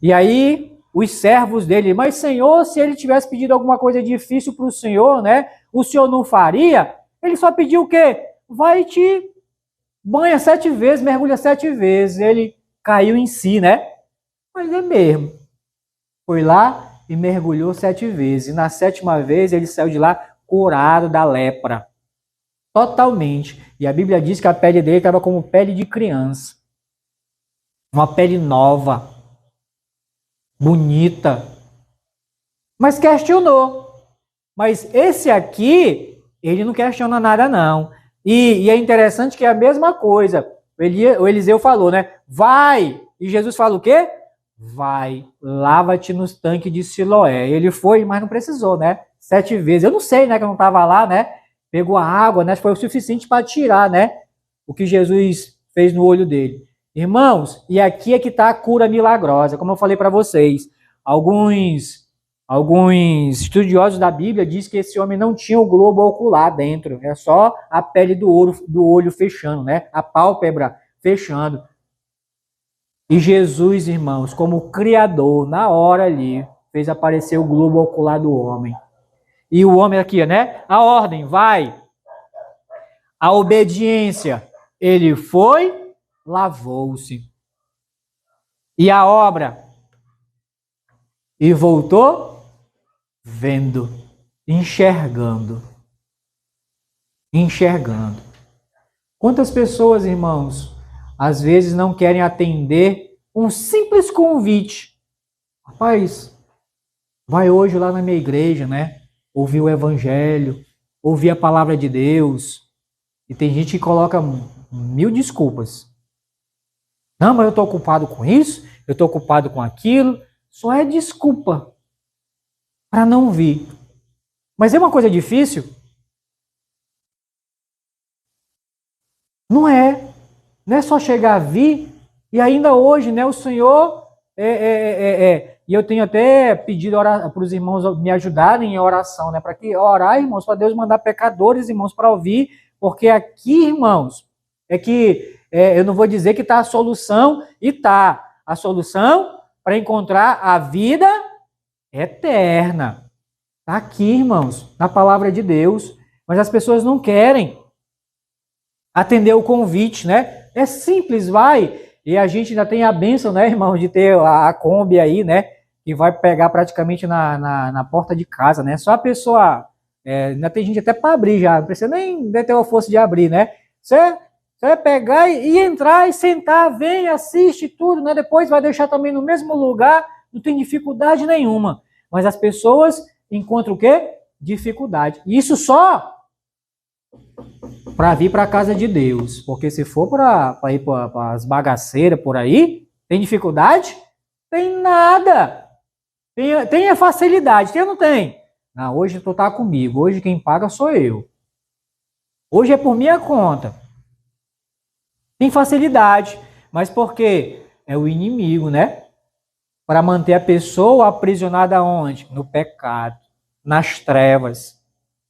E aí, os servos dele, mas Senhor, se ele tivesse pedido alguma coisa difícil para o Senhor, né? O Senhor não faria? Ele só pediu o quê? Vai te banha 7 vezes, mergulha 7 vezes. Ele caiu em si, né? Mas é mesmo. Foi lá e mergulhou 7 vezes. E na 7ª vez ele saiu de lá curado da lepra. Totalmente. E a Bíblia diz que a pele dele estava como pele de criança. Uma pele nova. Bonita. Mas questionou. Mas esse aqui, ele não questiona nada não. E é interessante que é a mesma coisa. O Eliseu falou, né? Vai! E Jesus fala o quê? Vai, lava-te nos tanques de Siloé. Ele foi, mas não precisou, né? 7 vezes. Eu não sei, né? Que eu não estava lá, né? Pegou a água, né? Foi o suficiente para tirar, né? O que Jesus fez no olho dele. Irmãos, e aqui é que está a cura milagrosa. Como eu falei para vocês, alguns estudiosos da Bíblia dizem que esse homem não tinha o globo ocular dentro. É só a pele do olho fechando, né? A pálpebra fechando. E Jesus, irmãos, como Criador, na hora ali, fez aparecer o globo ocular do homem. E o homem aqui, né? A ordem, vai. A obediência, ele foi, lavou-se. E a obra? E voltou vendo, enxergando. Enxergando. Quantas pessoas, irmãos, às vezes não querem atender um simples convite. Rapaz, vai hoje lá na minha igreja, né? Ouvir o evangelho, ouvir a palavra de Deus. E tem gente que coloca 1000 desculpas. Não, mas eu estou ocupado com isso, eu estou ocupado com aquilo. Só é desculpa para não vir. Mas é uma coisa difícil? Não é. Não é só chegar a vir. E ainda hoje, né, o Senhor... E eu tenho até pedido para os irmãos me ajudarem em oração, né? Para que orar, irmãos, para Deus mandar pecadores, irmãos, para ouvir. Porque aqui, irmãos, é que eu não vou dizer que está a solução, e está. A solução para encontrar a vida eterna. Está aqui, irmãos, na palavra de Deus. Mas as pessoas não querem atender o convite, né? É simples, vai. E a gente ainda tem a bênção, né, irmão, de ter a Kombi aí, né? Que vai pegar praticamente na porta de casa, né? Só a pessoa... ainda tem gente até para abrir já. Não precisa nem ter a força de abrir, né? Você vai pegar e entrar e sentar, vem, assiste tudo, né? Depois vai deixar também no mesmo lugar. Não tem dificuldade nenhuma. Mas as pessoas encontram o quê? Dificuldade. E isso só para vir para a casa de Deus. Porque se for para ir para as bagaceiras por aí, tem dificuldade? Tem nada. Tem a facilidade. Tem ou não tem? Não, hoje tu tá comigo, hoje quem paga sou eu. Hoje é por minha conta. Tem facilidade, mas por quê? É o inimigo, né? Para manter a pessoa aprisionada onde? No pecado, nas trevas.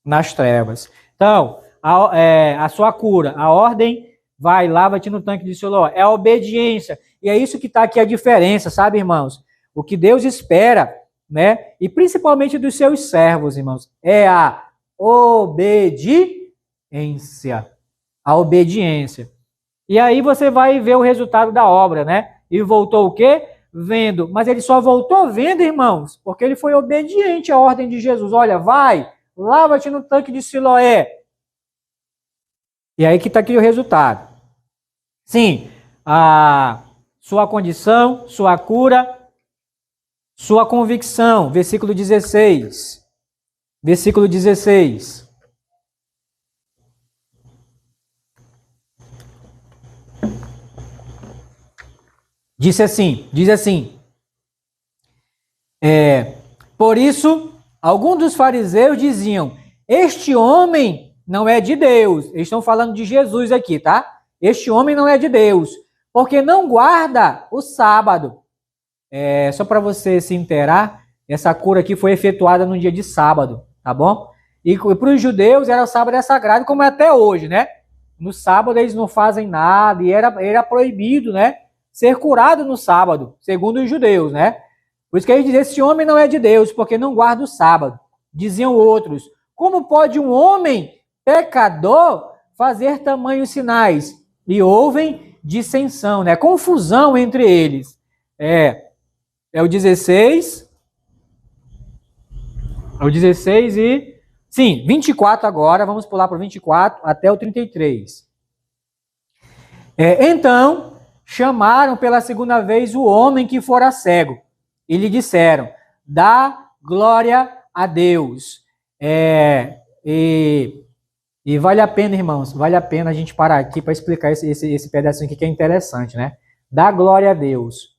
Nas trevas. Então, a sua cura, a ordem, vai, lava-te no tanque de Siloé. É a obediência. E é isso que está aqui a diferença, sabe, irmãos? O que Deus espera, né? E principalmente dos seus servos, irmãos, é a obediência. A obediência. E aí você vai ver o resultado da obra, né? E voltou o quê? Vendo. Mas ele só voltou vendo, irmãos, porque ele foi obediente à ordem de Jesus. Olha, vai, lava-te no tanque de Siloé. E aí que está aqui o resultado. Sim, a sua condição, sua cura, sua convicção. Versículo 16. Versículo 16. Diz assim, por isso, alguns dos fariseus diziam, este homem não é de Deus. Eles estão falando de Jesus aqui, tá? Este homem não é de Deus, porque não guarda o sábado. Só para você se inteirar, essa cura aqui foi efetuada no dia de sábado, tá bom? E para os judeus, o sábado é sagrado, como é até hoje, né? No sábado eles não fazem nada, e era proibido, né? Ser curado no sábado, segundo os judeus, né? Por isso que eles diziam, esse homem não é de Deus, porque não guarda o sábado. Diziam outros, como pode um homem pecador fazer tamanhos sinais? E houve dissensão, né? Confusão entre eles. É o 16. É o 16 e... Sim, 24 agora, vamos pular para o 24 até o 33. Então, chamaram pela segunda vez o homem que fora cego e lhe disseram, dá glória a Deus. E vale a pena, irmãos, vale a pena a gente parar aqui para explicar esse pedacinho aqui que é interessante, né? Dá glória a Deus.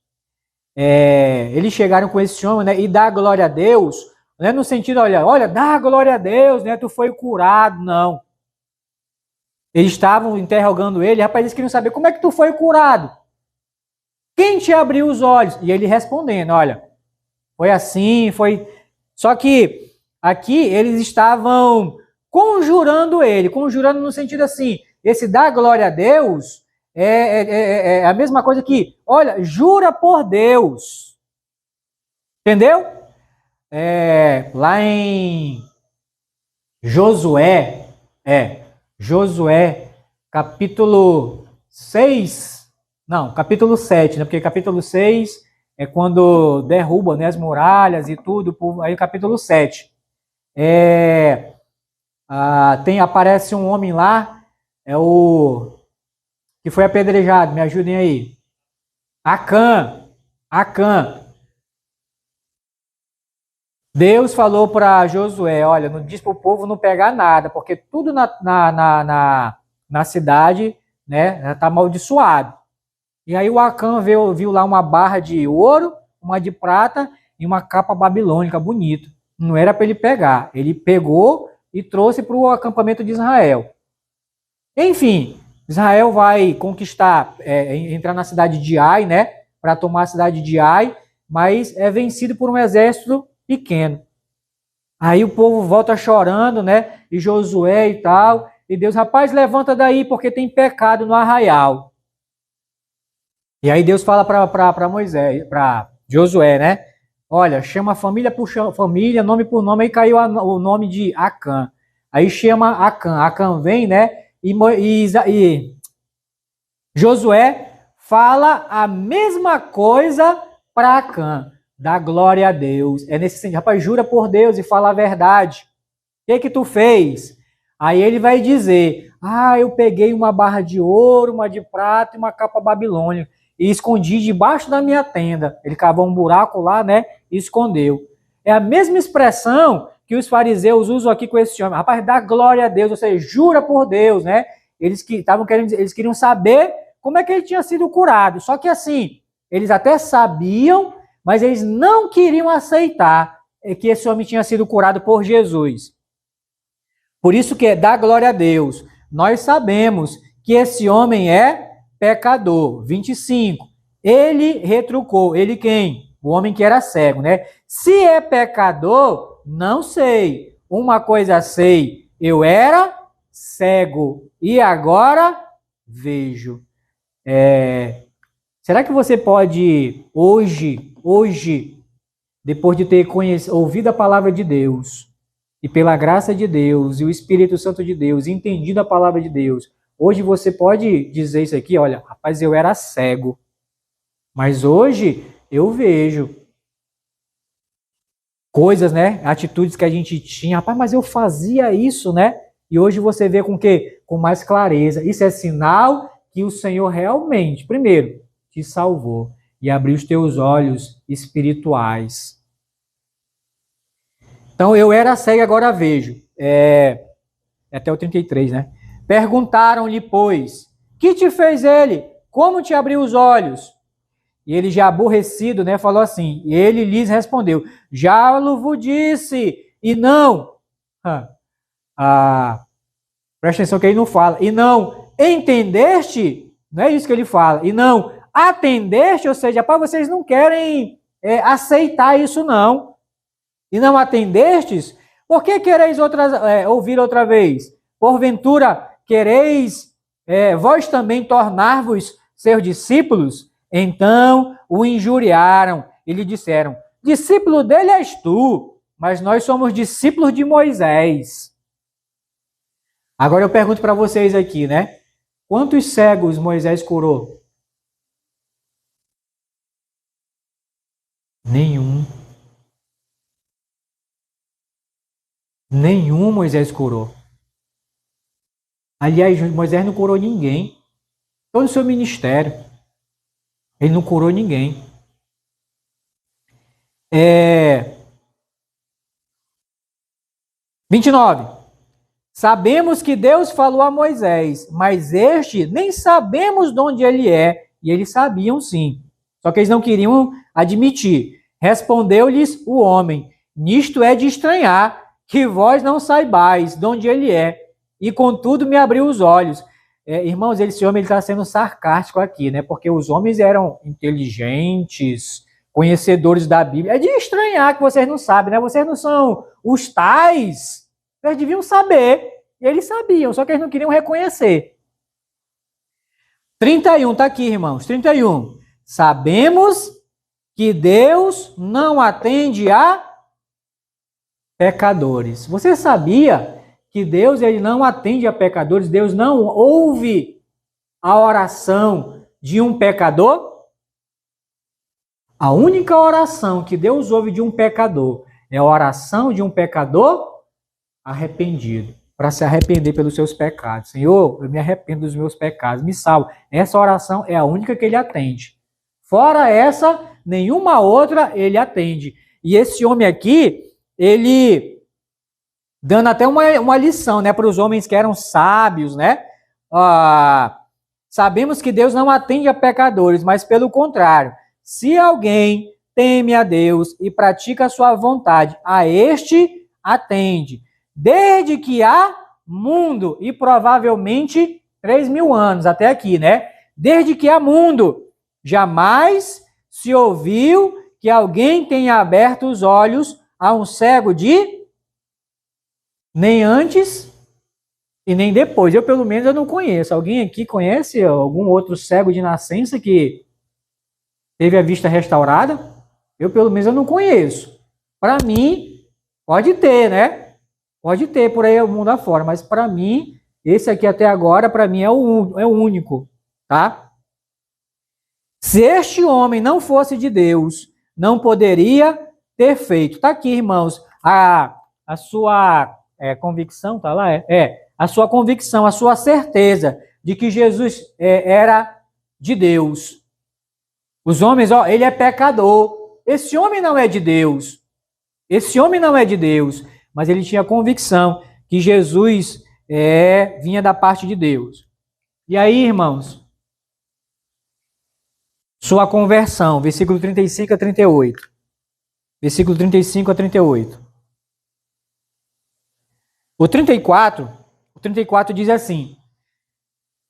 Eles chegaram com esse homem, né? E dá glória a Deus, não é no sentido, olha, dá glória a Deus, né? Tu foi curado, não. Eles estavam interrogando ele, rapaz, eles queriam saber como é que tu foi curado. Quem te abriu os olhos? E ele respondendo, olha, foi assim, foi... Só que aqui eles estavam conjurando ele, conjurando no sentido assim, esse dá glória a Deus é a mesma coisa que, olha, jura por Deus. Entendeu? Lá em Josué, capítulo 6, não, capítulo 7, né? Porque capítulo 6 é quando derruba, né, as muralhas e tudo, aí capítulo 7. Aparece um homem lá, o que foi apedrejado, me ajudem aí. Acã. Deus falou para Josué, olha, não diz para o povo não pegar nada, porque tudo na cidade, né, já está amaldiçoado. E aí o Acã viu lá uma barra de ouro, uma de prata e uma capa babilônica bonita. Não era para ele pegar. Ele pegou e trouxe para o acampamento de Israel. Enfim, Israel vai conquistar, entrar na cidade de Ai, né, para tomar a cidade de Ai, mas é vencido por um exército pequeno. Aí o povo volta chorando, né, e Josué e tal, e Deus, rapaz, levanta daí porque tem pecado no arraial. E aí Deus fala para Moisés, para Josué, né? Olha, chama família por família, nome por nome, aí caiu o nome de Acã. Aí chama Acã. Acã vem, né? E Josué fala a mesma coisa para Acã. Dá glória a Deus. É nesse sentido, rapaz, jura por Deus e fala a verdade. O que tu fez? Aí ele vai dizer, eu peguei uma barra de ouro, uma de prata e uma capa babilônica e escondi debaixo da minha tenda. Ele cavou um buraco lá, né, e escondeu. É a mesma expressão que os fariseus usam aqui com esse homem. Rapaz, dá glória a Deus, ou seja, jura por Deus, né? Eles queriam saber como é que ele tinha sido curado. Só que assim, eles até sabiam, mas eles não queriam aceitar. que esse homem tinha sido curado por Jesus. Por isso que dá glória a Deus. Nós sabemos que esse homem é pecador. 25. Ele retrucou. Ele quem? O homem que era cego, né? Se é pecador, não sei. Uma coisa sei, eu era cego e agora vejo. Será que você pode hoje, depois de ter ouvido a palavra de Deus, e pela graça de Deus, e o Espírito Santo de Deus, entendido a palavra de Deus, hoje você pode dizer isso aqui, olha, rapaz, eu era cego, mas hoje eu vejo coisas, né, atitudes que a gente tinha, rapaz, mas eu fazia isso, né, e hoje você vê com o quê? Com mais clareza. Isso é sinal que o Senhor realmente, primeiro, te salvou e abriu os teus olhos espirituais. Então, eu era cego, agora vejo. Até o 33, né? Perguntaram-lhe, pois, que te fez ele? Como te abriu os olhos? E ele, já aborrecido, né, falou assim, e ele lhes respondeu, já vos disse, e não. Presta atenção que ele não fala. E não entendeste? Não é isso que ele fala. E não atendeste, ou seja, para vocês não querem aceitar isso, não. E não atendestes? Por que quereis ouvir outra vez? Porventura quereis vós também tornar-vos seus discípulos? Então o injuriaram e lhe disseram, discípulo dele és tu, mas nós somos discípulos de Moisés. Agora eu pergunto para vocês aqui, né? Quantos cegos Moisés curou? Nenhum. Nenhum Moisés curou. Aliás, Moisés não curou ninguém. Todo o seu ministério, ele não curou ninguém. 29. Sabemos que Deus falou a Moisés, mas este nem sabemos de onde ele é. E eles sabiam sim. Só que eles não queriam admitir. Respondeu-lhes o homem, nisto é de estranhar, que vós não saibais de onde ele é. E contudo me abriu os olhos. Irmãos, esse homem está sendo sarcástico aqui, né? Porque os homens eram inteligentes, conhecedores da Bíblia. É de estranhar que vocês não sabem, né? Vocês não são os tais. Vocês deviam saber. E eles sabiam, só que eles não queriam reconhecer. 31, está aqui, irmãos. 31. Sabemos que Deus não atende a pecadores. Você sabia que Deus ele não atende a pecadores? Deus não ouve a oração de um pecador? A única oração que Deus ouve de um pecador é a oração de um pecador arrependido, para se arrepender pelos seus pecados. Senhor, eu me arrependo dos meus pecados, me salva. Essa oração é a única que ele atende. Fora essa, nenhuma outra ele atende. E esse homem aqui, ele dando até uma lição, né, para os homens que eram sábios, né? Sabemos que Deus não atende a pecadores, mas pelo contrário, se alguém teme a Deus e pratica a sua vontade, a este atende. Desde que há mundo, e provavelmente 3.000 anos, até aqui, né? Desde que há mundo, jamais se ouviu que alguém tenha aberto os olhos a um cego nem antes e nem depois. Eu, pelo menos, eu não conheço. Alguém aqui conhece algum outro cego de nascença que teve a vista restaurada? Eu, pelo menos, eu não conheço. Para mim, pode ter, né? Pode ter por aí o mundo afora, mas para mim, esse aqui até agora, para mim é o único, tá? Se este homem não fosse de Deus, não poderia ter feito. Tá aqui, irmãos, a sua convicção, tá lá? A sua convicção, a sua certeza de que Jesus era de Deus. Os homens, ele é pecador. Esse homem não é de Deus. Esse homem não é de Deus. Mas ele tinha convicção que Jesus vinha da parte de Deus. E aí, irmãos, sua conversão, versículo 35 a 38. versículo 35 a 38. O 34 diz assim: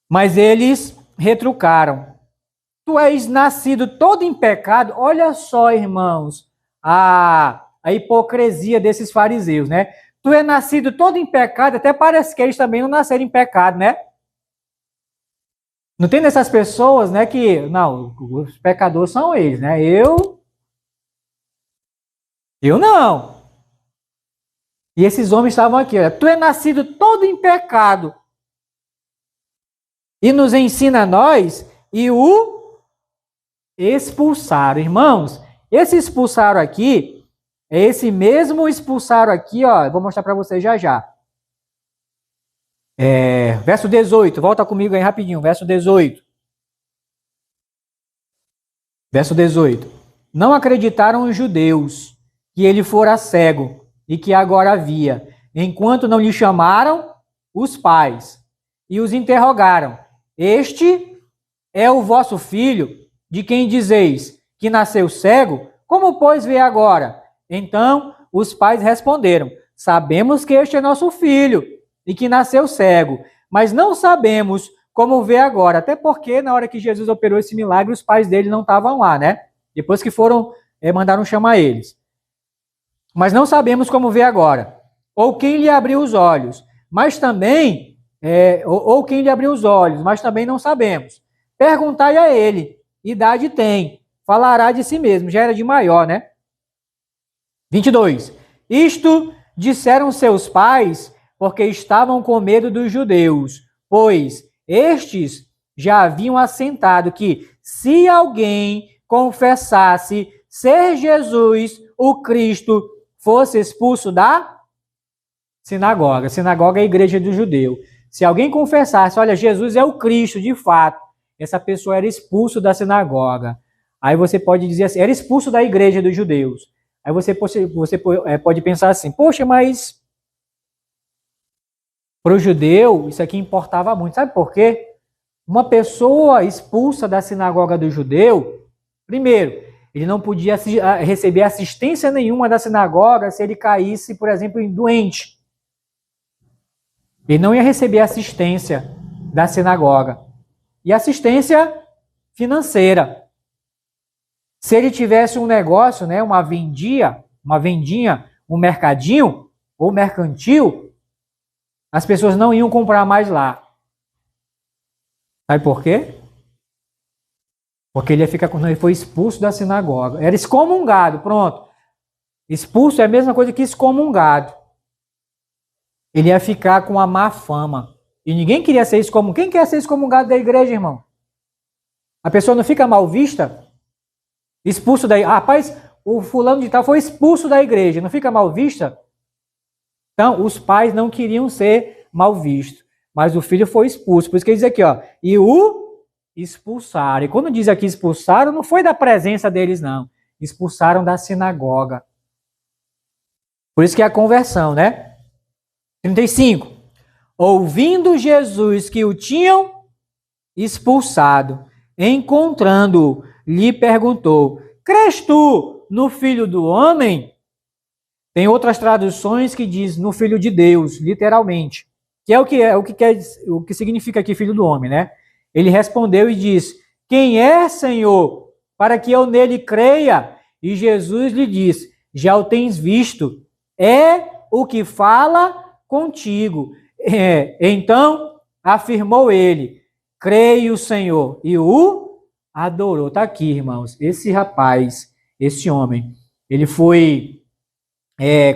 mas eles retrucaram: tu és nascido todo em pecado. Olha só, irmãos, a hipocrisia desses fariseus, né? Tu é nascido todo em pecado, até parece que eles também não nasceram em pecado, né? Não tem dessas pessoas, né, que, não, os pecadores são eles, né? Eu não. E esses homens estavam aqui, olha, tu é nascido todo em pecado e nos ensina a nós, e o expulsaram. Irmãos, esse expulsaram aqui, é esse mesmo expulsaram aqui, ó, eu vou mostrar para vocês já já. Verso 18, volta comigo aí rapidinho, verso 18. Verso 18. Não acreditaram os judeus que ele fora cego e que agora via, enquanto não lhe chamaram os pais e os interrogaram: este é o vosso filho, de quem dizeis que nasceu cego? Como, pois, vê agora? Então os pais responderam: sabemos que este é nosso filho e que nasceu cego, mas não sabemos como vê agora. Até porque na hora que Jesus operou esse milagre, os pais dele não estavam lá, né? Depois que foram, mandaram chamar eles. Mas não sabemos como vê agora. Ou quem lhe abriu os olhos. Mas também, ou quem lhe abriu os olhos, mas também não sabemos. Perguntai a ele, idade tem, falará de si mesmo. Já era de maior, né? 22. Isto disseram seus pais, porque estavam com medo dos judeus, pois estes já haviam assentado que, se alguém confessasse ser Jesus o Cristo, fosse expulso da sinagoga. Sinagoga é a igreja do judeu. Se alguém confessasse, olha, Jesus é o Cristo, de fato, essa pessoa era expulso da sinagoga. Aí você pode dizer assim, era expulso da igreja dos judeus. Aí você pode pensar assim, poxa, mas para o judeu isso aqui importava muito. Sabe por quê? Uma pessoa expulsa da sinagoga do judeu, primeiro, ele não podia receber assistência nenhuma da sinagoga se ele caísse, por exemplo, em doente. Ele não ia receber assistência da sinagoga. E assistência financeira. Se ele tivesse um negócio, né, uma vendinha, um mercadinho ou mercantil, as pessoas não iam comprar mais lá. Sabe por quê? Porque ele ia ficar quando ele foi expulso da sinagoga. Era excomungado, pronto. Expulso é a mesma coisa que excomungado. Ele ia ficar com a má fama. E ninguém queria ser excomungado. Quem quer ser excomungado da igreja, irmão? A pessoa não fica mal vista? Expulso da igreja. Rapaz, o fulano de tal foi expulso da igreja. Não fica mal vista? Então, os pais não queriam ser mal vistos. Mas o filho foi expulso. Por isso que ele diz aqui, ó. E o expulsaram. E quando diz aqui expulsaram, não foi da presença deles, não. Expulsaram da sinagoga. Por isso que é a conversão, né? 35. Ouvindo Jesus que o tinham expulsado, encontrando-o, lhe perguntou: crês tu no Filho do Homem? Tem outras traduções que diz no Filho de Deus, literalmente. Que é o que significa aqui Filho do Homem, né? Ele respondeu e disse: quem é, Senhor, para que eu nele creia? E Jesus lhe disse: já o tens visto, é o que fala contigo. Então afirmou ele: creio, Senhor, e o adorou. Está aqui, irmãos, esse rapaz, esse homem, ele foi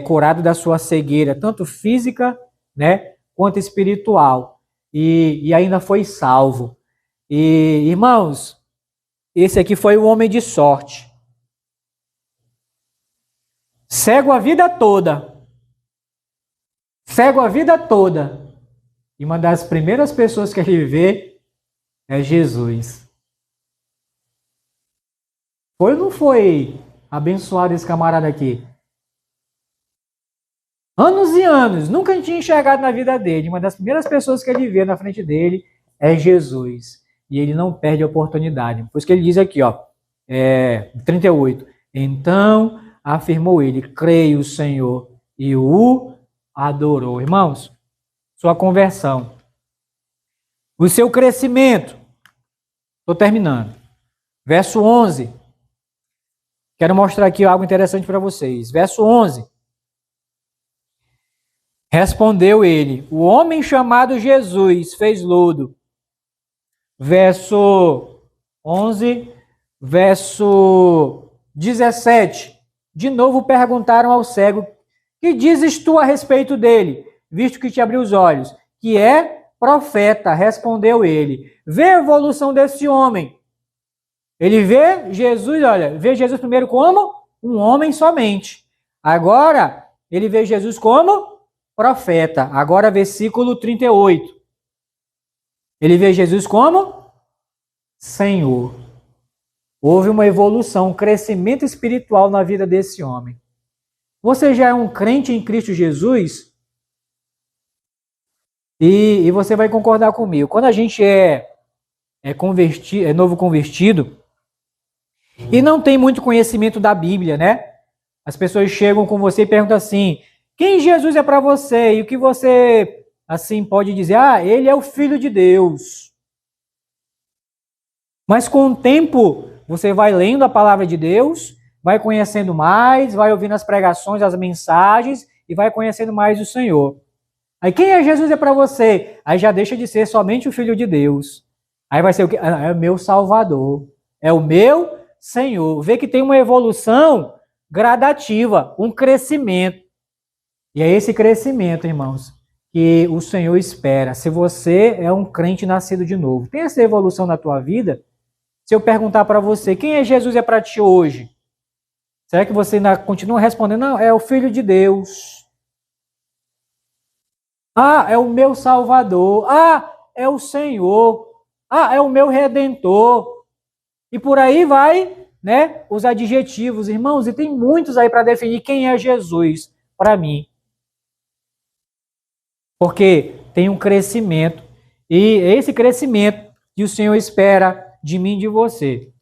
curado da sua cegueira, tanto física, né, quanto espiritual, e ainda foi salvo. E, irmãos, esse aqui foi um homem de sorte. Cego a vida toda. E uma das primeiras pessoas que ele vê é Jesus. Foi ou não foi abençoado esse camarada aqui? Anos e anos, nunca tinha enxergado na vida dele. Uma das primeiras pessoas que ele vê na frente dele é Jesus. E ele não perde a oportunidade. Por isso que ele diz aqui, ó, 38. Então afirmou ele: creio, Senhor, e o adorou. Irmãos, sua conversão, o seu crescimento. Estou terminando. Verso 11. Quero mostrar aqui algo interessante para vocês. Verso 11. Respondeu ele: o homem chamado Jesus fez lodo. Verso 11, verso 17. De novo perguntaram ao cego: que dizes tu a respeito dele, visto que te abriu os olhos? Que é profeta, respondeu ele. Vê a evolução desse homem. Ele vê Jesus, olha, vê Jesus primeiro como um homem somente. Agora, ele vê Jesus como profeta. Agora, versículo 38. Ele vê Jesus como Senhor. Houve uma evolução, um crescimento espiritual na vida desse homem. Você já é um crente em Cristo Jesus? E você vai concordar comigo. Quando a gente é novo convertido e não tem muito conhecimento da Bíblia, né? As pessoas chegam com você e perguntam assim: quem Jesus é para você? E o que você assim pode dizer? Ah, ele é o Filho de Deus. Mas com o tempo, você vai lendo a palavra de Deus, vai conhecendo mais, vai ouvindo as pregações, as mensagens e vai conhecendo mais o Senhor. Aí quem é Jesus é para você? Aí já deixa de ser somente o Filho de Deus. Aí vai ser o quê? É o meu Salvador. É o meu Senhor. Vê que tem uma evolução gradativa, um crescimento. E é esse crescimento, irmãos, que o Senhor espera. Se você é um crente nascido de novo, tem essa evolução na tua vida? Se eu perguntar para você, quem é Jesus é para ti hoje? Será que você ainda continua respondendo? Não, é o Filho de Deus. Ah, é o meu Salvador. Ah, é o Senhor. Ah, é o meu Redentor. E por aí vai, né? Os adjetivos, irmãos, e tem muitos aí para definir quem é Jesus para mim. Porque tem um crescimento. E é esse crescimento que o Senhor espera de mim e de você.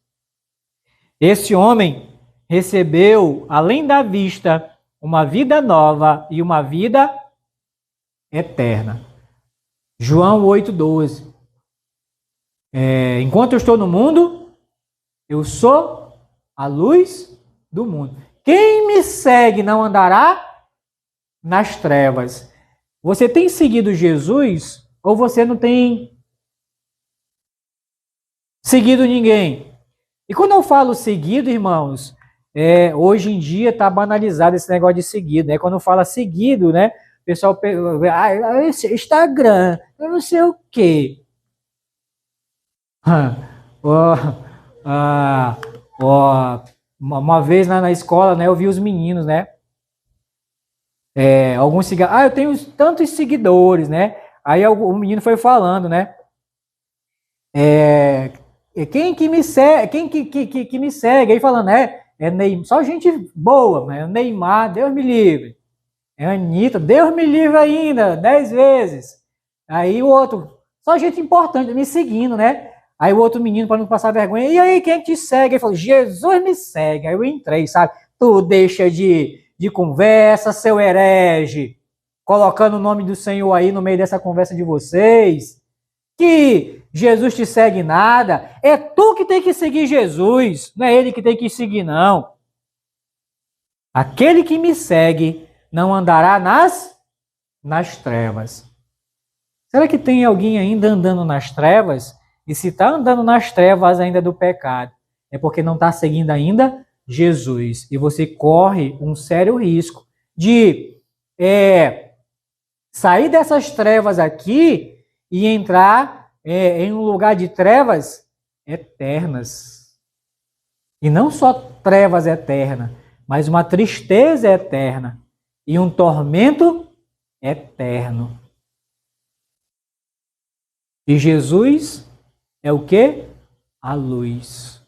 Esse homem recebeu, além da vista, uma vida nova e uma vida eterna. João 8,12. Enquanto eu estou no mundo, eu sou a luz do mundo. Quem me segue não andará nas trevas. Você tem seguido Jesus ou você não tem seguido ninguém? E quando eu falo seguido, irmãos, hoje em dia está banalizado esse negócio de seguido, né? Quando fala seguido, né? O pessoal Instagram, eu não sei o quê. Uma vez na escola, né, eu vi os meninos, né? Alguns eu tenho tantos seguidores, né? Aí o menino foi falando, né? Quem que me segue? Quem que me segue? Aí falando, Neymar, só gente boa, né? Neymar, Deus me livre. Anitta, Deus me livre ainda, 10 vezes. Aí o outro, só gente importante, me seguindo, né? Aí o outro menino, para não passar vergonha, e aí, quem te segue? Ele falou, Jesus me segue. Aí eu entrei, sabe? Tu deixa de conversa, seu herege, colocando o nome do Senhor aí no meio dessa conversa de vocês. Que Jesus te segue nada. É tu que tem que seguir Jesus, não é ele que tem que seguir, não. Aquele que me segue não andará nas trevas. Será que tem alguém ainda andando nas trevas? E se está andando nas trevas ainda do pecado, é porque não está seguindo ainda Jesus. E você corre um sério risco de sair dessas trevas aqui e entrar em um lugar de trevas eternas. E não só trevas eternas, mas uma tristeza eterna e um tormento eterno. E Jesus é o quê? A luz,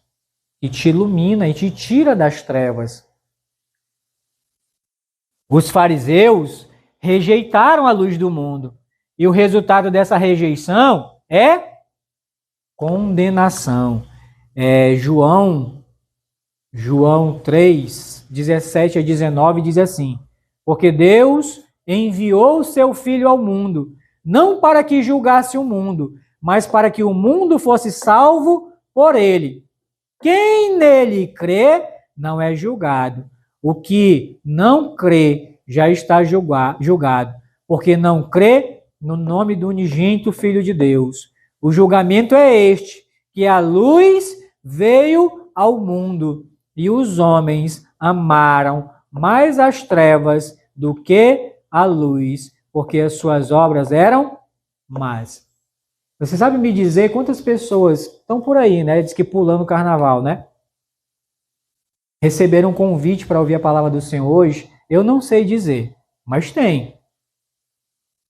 que te ilumina e te tira das trevas. Os fariseus rejeitaram a luz do mundo. E o resultado dessa rejeição é condenação. João 3, 17 a 19 diz assim: porque Deus enviou o seu Filho ao mundo, não para que julgasse o mundo, mas para que o mundo fosse salvo por ele. Quem nele crê não é julgado. O que não crê já está julgado, porque não crê no nome do unigênito Filho de Deus. O julgamento é este, que a luz veio ao mundo, e os homens amaram mais as trevas do que a luz, porque as suas obras eram más. Você sabe me dizer quantas pessoas estão por aí, né? Diz que pulando o carnaval, né? Receberam um convite para ouvir a palavra do Senhor hoje? Eu não sei dizer, mas tem.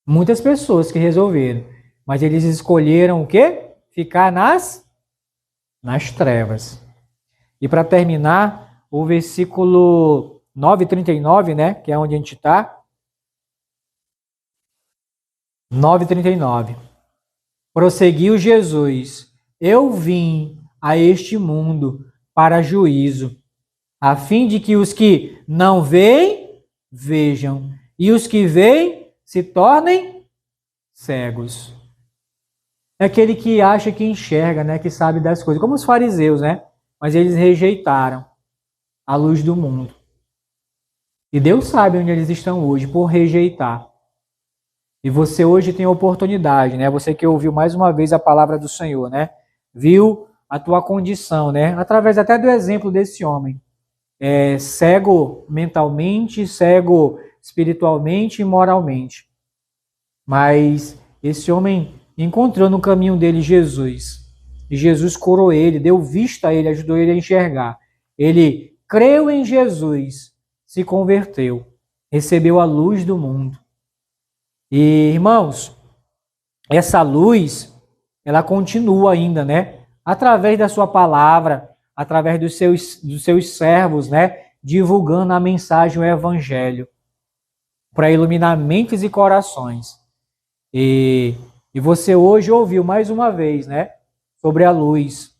Muitas pessoas que resolveram. Mas eles escolheram o quê? Ficar nas trevas. E para terminar, o versículo 9:39, né? Que é onde a gente está. 9:39. Prosseguiu Jesus: eu vim a este mundo para juízo, a fim de que os que não veem, vejam, e os que veem se tornem cegos. É aquele que acha que enxerga, né, que sabe das coisas, como os fariseus, né? Mas eles rejeitaram a luz do mundo. E Deus sabe onde eles estão hoje por rejeitar. E você hoje tem a oportunidade, né? Você que ouviu mais uma vez a palavra do Senhor, né? Viu a tua condição, né? Através até do exemplo desse homem. Cego mentalmente, cego espiritualmente e moralmente. Mas esse homem encontrou no caminho dele Jesus. E Jesus curou ele, deu vista a ele, ajudou ele a enxergar. Ele creu em Jesus, se converteu, recebeu a luz do mundo. E, irmãos, essa luz, ela continua ainda, né? Através da sua palavra, através dos seus servos, né? Divulgando a mensagem, o evangelho, para iluminar mentes e corações. E você hoje ouviu mais uma vez, né? Sobre a luz.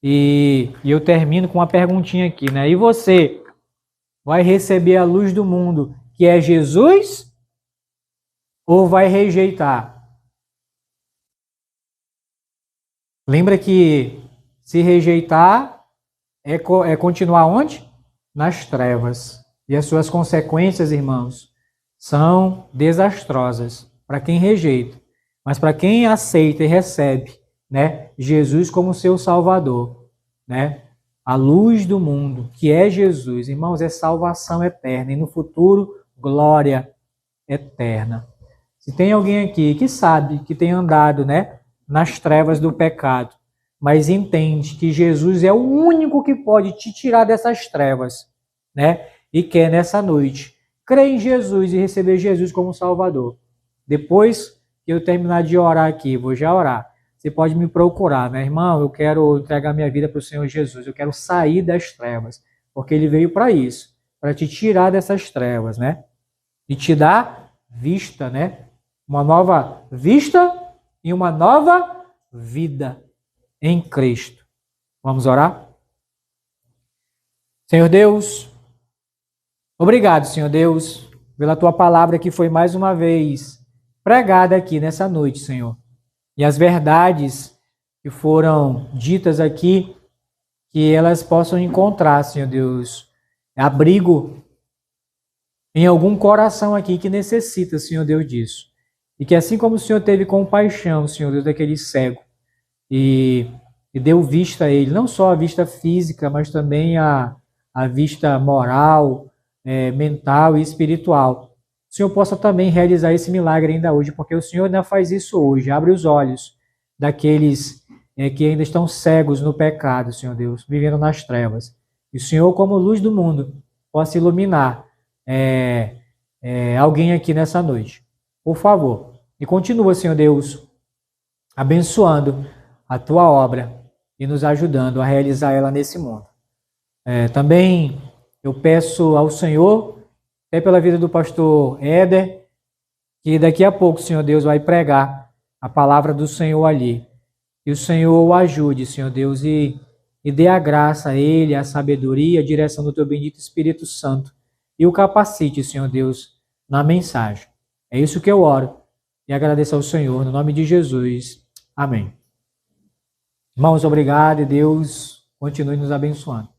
E eu termino com uma perguntinha aqui, né? E você vai receber a luz do mundo, que é Jesus? Ou vai rejeitar? Lembra que se rejeitar é continuar onde? Nas trevas. E as suas consequências, irmãos, são desastrosas para quem rejeita. Mas para quem aceita e recebe, né, Jesus como seu Salvador, né? A luz do mundo, que é Jesus, irmãos, é salvação eterna. E no futuro, glória eterna. Se tem alguém aqui que sabe, que tem andado, né, nas trevas do pecado, mas entende que Jesus é o único que pode te tirar dessas trevas, né, e quer nessa noite crer em Jesus e receber Jesus como Salvador. Depois que eu terminar de orar aqui, vou já orar, você pode me procurar, né, irmão? Eu quero entregar minha vida para o Senhor Jesus, eu quero sair das trevas, porque Ele veio para isso, para te tirar dessas trevas, né, e te dar vista, né, uma nova vista e uma nova vida em Cristo. Vamos orar? Senhor Deus, obrigado, Senhor Deus, pela tua palavra que foi mais uma vez pregada aqui nessa noite, Senhor. E as verdades que foram ditas aqui, que elas possam encontrar, Senhor Deus, abrigo em algum coração aqui que necessita, Senhor Deus, disso. E que assim como o Senhor teve compaixão, Senhor Deus, daquele cego, e deu vista a ele, não só a vista física, mas também a vista moral, mental e espiritual. O Senhor possa também realizar esse milagre ainda hoje, porque o Senhor ainda faz isso hoje, abre os olhos daqueles que ainda estão cegos no pecado, Senhor Deus, vivendo nas trevas. E o Senhor, como luz do mundo, possa iluminar alguém aqui nessa noite. Por favor. E continua, Senhor Deus, abençoando a tua obra e nos ajudando a realizar ela nesse mundo. Também eu peço ao Senhor, até pela vida do pastor Éder, que daqui a pouco, Senhor Deus, vai pregar a palavra do Senhor ali. Que o Senhor o ajude, Senhor Deus, e e dê a graça a ele, a sabedoria, a direção do teu bendito Espírito Santo e o capacite, Senhor Deus, na mensagem. É isso que eu oro e agradeço ao Senhor, no nome de Jesus. Amém. Irmãos, obrigado e Deus continue nos abençoando.